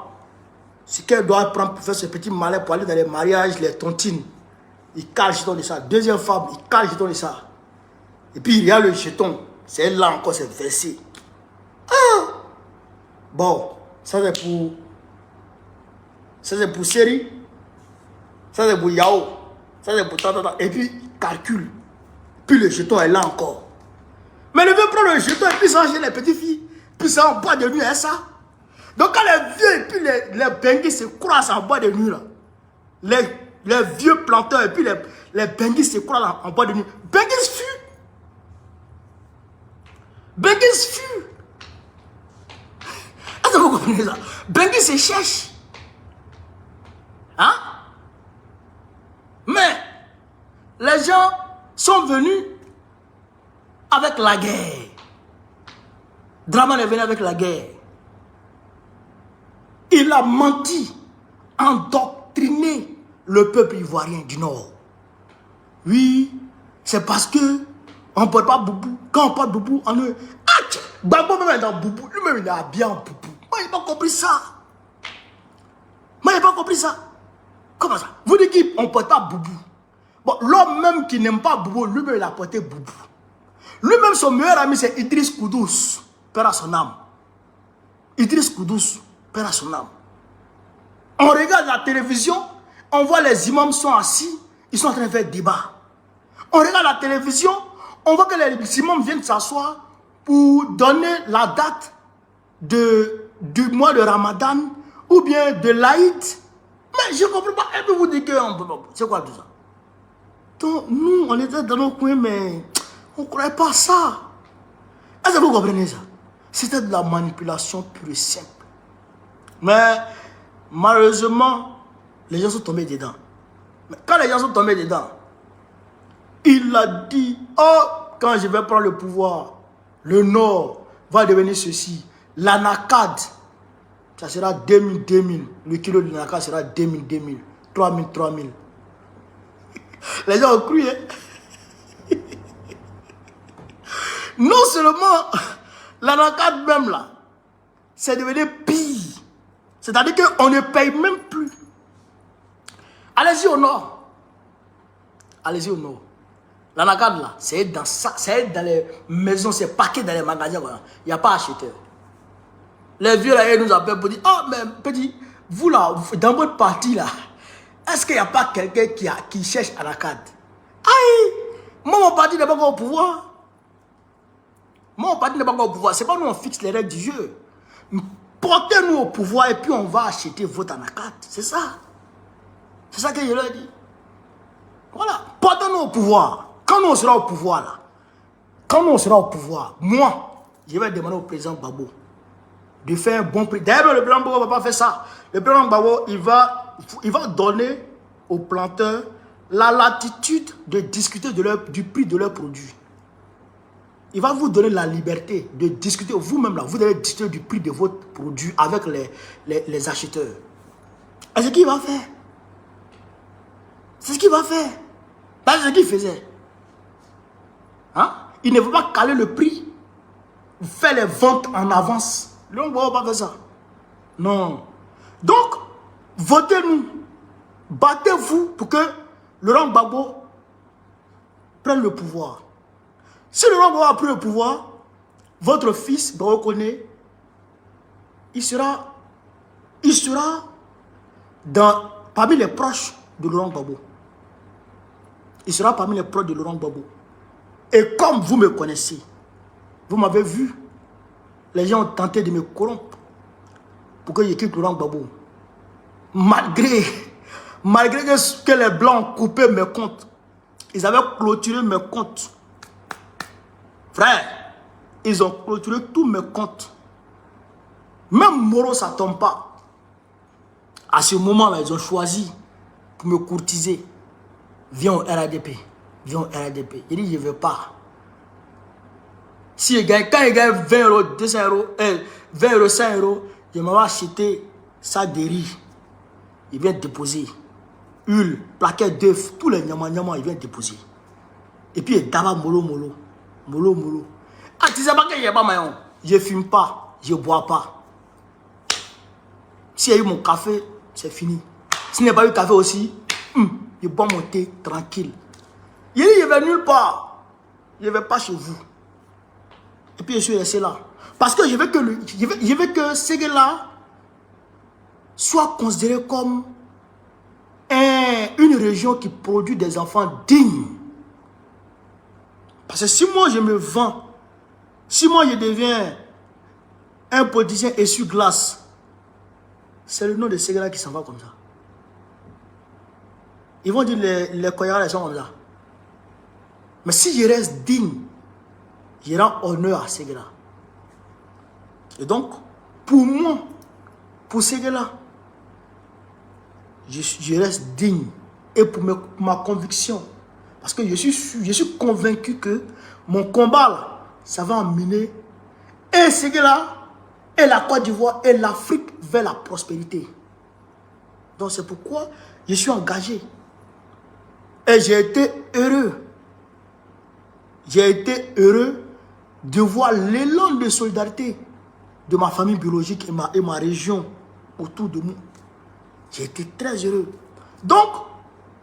ce qu'elle doit prendre pour faire ce petit malin pour aller dans les mariages, les tontines, il cale le jeton de ça. Deuxième femme, il cale le jeton de ça. Et puis il y a le jeton, c'est là encore, c'est versé. Ah! Bon, ça c'est pour Série, ça c'est pour Yao, ça c'est pour tata, et puis calcule. Puis le jeton est là encore. Mais le vieux prend le jeton et puis ça chez les petites filles, puis ça en boîte de nuit, hein, ça. Donc quand les vieux et puis les benguis se croisent en boîte de nuit là, les vieux planteurs et puis les benguis se croisent en boîte de nuit. Benguis fuient. Benguis fuit. Est-ce que vous comprenez ça? Benguis se cherche. Hein? Mais les gens sont venus avec la guerre. Dramane est venu avec la guerre. Il a menti, endoctriné le peuple ivoirien du Nord. Oui, c'est parce que on ne porte pas boubou. Quand on porte boubou, on ne... Gbagbo même est dans boubou. Lui-même, il est habillé en boubou. Moi, je n'ai pas compris ça. Moi, je n'ai pas compris ça. Comment ça? Vous dites qu'on ne porte pas boubou. Bon, l'homme même qui n'aime pas boubou, lui-même, il a porté boubou. Lui-même, son meilleur ami, c'est Idriss Koudous, père à son âme. Idriss Koudous, père à son âme. On regarde la télévision, on voit les imams sont assis, ils sont en train de faire débat. On regarde la télévision, on voit que les imams viennent s'asseoir pour donner la date du mois de Ramadan ou bien de l'Aïd. Mais je ne comprends pas. Et puis vous dites que c'est quoi tout ça? Donc nous, on était dans nos coins, mais on ne croyait pas ça. Est-ce que vous comprenez ça? C'était de la manipulation pure et simple. Mais malheureusement, les gens sont tombés dedans. Mais quand les gens sont tombés dedans, il a dit, oh, quand je vais prendre le pouvoir, le Nord va devenir ceci. L'anacade, ça sera 2000. Le kilo de l'anacade sera 2000. 3000. Les gens ont cru, hein? Non seulement l'anacade même là, c'est devenu pire. C'est-à-dire qu'on ne paye même plus. Allez-y au Nord. Allez-y au Nord. L'anacade là, c'est dans ça, c'est dans les maisons, c'est paquet dans les magasins. Il n'y a pas acheteur. Les vieux là, ils nous appellent pour dire, oh mais petit, vous là, dans votre parti là, est-ce qu'il n'y a pas quelqu'un qui cherche l'anacade? Aïe, moi mon parti n'est pas encore au pouvoir. Mon parti n'est pas encore au pouvoir. C'est pas nous on fixe les règles du jeu. Portez-nous au pouvoir et puis on va acheter votre anacade. C'est ça. C'est ça que je leur dis. Voilà. Portez-nous au pouvoir. Quand nous serons au pouvoir là, quand nous serons au pouvoir, moi, je vais demander au président Gbagbo de faire un bon prix. D'ailleurs, le président Gbagbo ne va pas faire ça. Le président Gbagbo, il va donner aux planteurs la latitude de discuter du prix de leurs produits. Il va vous donner la liberté de discuter, vous-même là, vous allez discuter du prix de votre produit avec les acheteurs. Et c'est ce qu'il va faire. C'est ce qu'il va faire. C'est ce qu'il faisait. Hein? Il ne veut pas caler le prix, faire les ventes en avance. On ne va pas faire ça. Non. Donc, votez-nous. Battez-vous pour que Laurent Gbagbo prenne le pouvoir. Si Laurent Gbagbo a pris le pouvoir, votre fils, Baokone, il sera parmi les proches de Laurent Gbagbo. Il sera parmi les proches de Laurent Gbagbo. Et comme vous me connaissez, vous m'avez vu, les gens ont tenté de me corrompre pour que je quitte Laurent Gbagbo. Malgré que les Blancs ont coupé mes comptes, ils avaient clôturé mes comptes. Frère, ils ont clôturé tous mes comptes. Même Moro, ça ne tombe pas. À ce moment-là, ils ont choisi pour me courtiser. Viens au RADP. Viens au RADP. Il dit, je ne veux pas. Si quand il gagne 20 euros, 200 euros, 20 euros, 100 euros, je m'en vais acheter ça de riz. Il vient déposer. Huile, plaquet d'œufs, tous les nyama, il vient déposer. Et puis, il d'abord molo. Ah, tu sais pas que je pas maillon. Je fume pas, je bois pas. S'il y a eu mon café, c'est fini. S'il n'y a pas eu café aussi, je bois mon thé tranquille. Il dit, je vais nulle part. Je ne vais pas chez vous. Et puis je suis resté là. Parce que je veux que ces gars-là soient considérés comme une région qui produit des enfants dignes. Parce que si moi je me vends, si moi je deviens un politicien essuie-glace, c'est le nom de ces gars-là qui s'en va comme ça. Ils vont dire les Koyara, ils sont comme ça. Mais si je reste digne, je rends honneur à ces gars-là. Et donc, pour moi, pour ces gars-là, je reste digne. Et pour ma conviction, parce que je suis convaincu que mon combat, là, ça va emmener et ces gars-là, et la Côte d'Ivoire, et l'Afrique vers la prospérité. Donc c'est pourquoi je suis engagé. Et j'ai été heureux. J'ai été heureux de voir l'élan de solidarité de ma famille biologique et ma région autour de nous. J'ai été très heureux. Donc,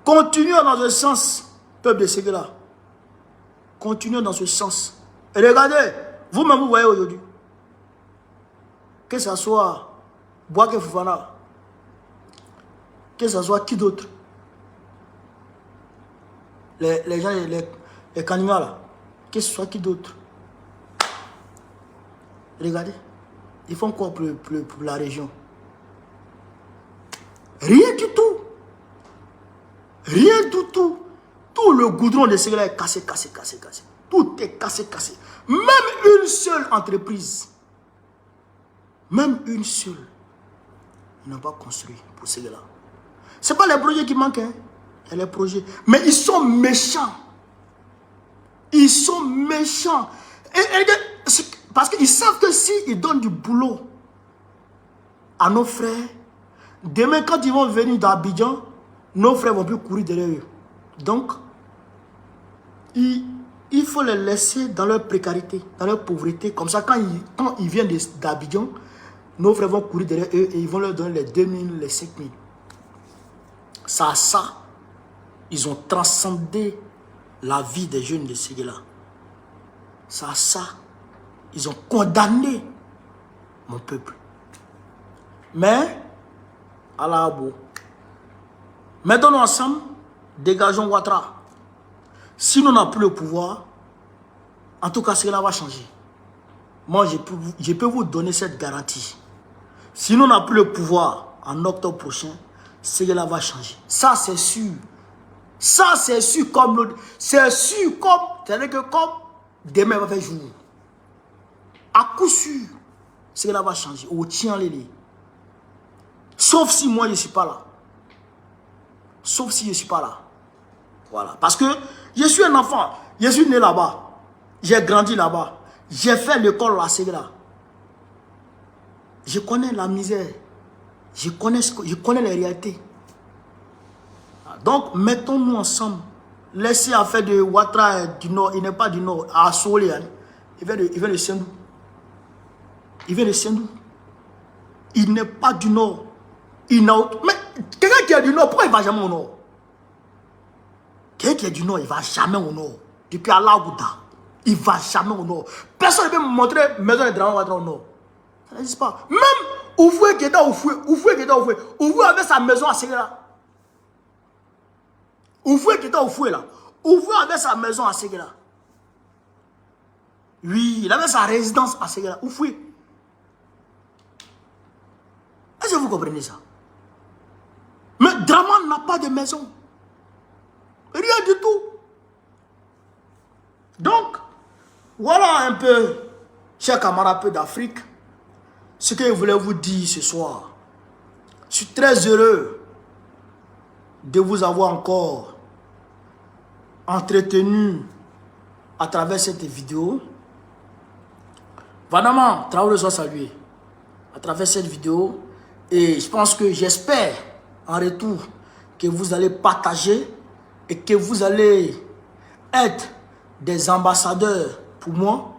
continuons dans ce sens, peuple de Séguéla. Continuons dans ce sens. Et regardez, vous-même vous voyez aujourd'hui, que ce soit Bouaké Fofana, que ce soit qui d'autre, les gens, les Kanima là, que ce soit qui d'autre. Regardez, ils font quoi pour la région? Rien du tout. Rien du tout. Tout le goudron de Séguéla est cassé. Tout est cassé. Même une seule entreprise, même une seule, ils n'ont pas construit pour Séguéla. Ce n'est pas les projets qui manquent, hein. Il y a les projets. Mais ils sont méchants. Ils sont méchants. Parce qu'ils savent que s'ils donnent du boulot à nos frères, demain quand ils vont venir d'Abidjan, nos frères vont plus courir derrière eux. Donc, il faut les laisser dans leur précarité, dans leur pauvreté. Comme ça, quand ils viennent d'Abidjan, nos frères vont courir derrière eux et ils vont leur donner les 2000, les 5000. Ça, ils ont transcendé la vie des jeunes de Séguéla. Ça, ils ont condamné mon peuple. Mais, à la Abo, mettons-nous ensemble, dégageons Ouattara. Si nous n'avons plus le pouvoir, en tout cas, cela va changer. Moi, je peux vous donner cette garantie. Si nous n'avons plus le pouvoir en octobre prochain, cela va changer. Ça, c'est sûr. Ça, c'est sûr comme l'autre. C'est sûr comme. C'est-à-dire que comme demain va faire jour. À coup sûr, cela va changer. Au tien les. Sauf si moi, je ne suis pas là. Sauf si je ne suis pas là. Voilà. Parce que je suis un enfant. Je suis né là-bas. J'ai grandi là-bas. J'ai fait l'école à Séguéla. Je connais la misère. Je connais les réalités. Donc, mettons-nous ensemble. Laissez affaire de Ouattara du Nord. Il n'est pas du Nord. À Solé. Il vient de Sendou. Il vient de Sendou. Il n'est pas du Nord. Mais quelqu'un qui est du Nord, pourquoi il ne va jamais au Nord? Quelqu'un qui est du Nord, il ne va jamais au Nord. Depuis Allah Gouda, il ne va jamais au Nord. Personne ne peut me montrer maison de Dramane au Nord. Ça n'existe pas. Même Oufoué qui est dans Oufoué avait sa maison à Séguéla. Oufoué qui est dans Oufoué là. Oufoué avait sa maison à Séguéla. Oui, il avait sa résidence à Séguéla. Oufoué. Est-ce que vous comprenez ça? Mais Dramane n'a pas de maison. Rien du tout. Donc, voilà un peu, chers camarades d'Afrique, ce que je voulais vous dire ce soir. Je suis très heureux de vous avoir encore entretenu à travers cette vidéo. Vraiment, Traoré soit salué à travers cette vidéo. Et je pense que j'espère en retour que vous allez partager et que vous allez être des ambassadeurs pour moi,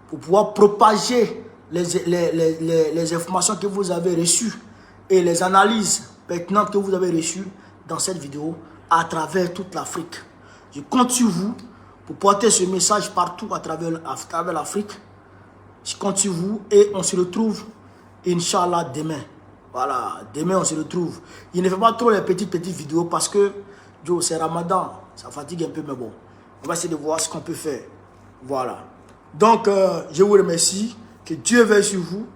pour pouvoir propager les informations que vous avez reçues et les analyses pertinentes que vous avez reçues dans cette vidéo à travers toute l'Afrique. Je compte sur vous pour porter ce message partout à travers l'Afrique. Je compte sur vous et on se retrouve, Inch'Allah, demain. Voilà, demain on se retrouve. Il ne fait pas trop les petites vidéos parce que c'est Ramadan, ça fatigue un peu, mais bon, on va essayer de voir ce qu'on peut faire. Voilà. Donc, je vous remercie. Que Dieu veille sur vous.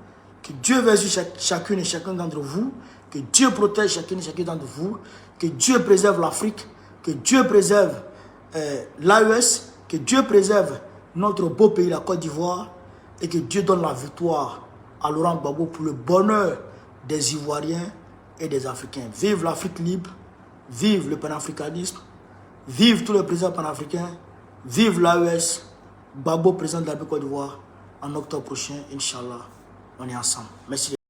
Que Dieu veille sur chacune et chacun d'entre vous. Que Dieu protège chacune et chacun d'entre vous. Que Dieu préserve l'Afrique. Que Dieu préserve l'AES. Que Dieu préserve notre beau pays, la Côte d'Ivoire, et que Dieu donne la victoire à Laurent Gbagbo pour le bonheur des Ivoiriens et des Africains. Vive l'Afrique libre, vive le panafricanisme, vive tous les présidents panafricains, vive l'AES, Gbagbo président de la Côte d'Ivoire en octobre prochain, Inch'Allah. On est ensemble. Merci.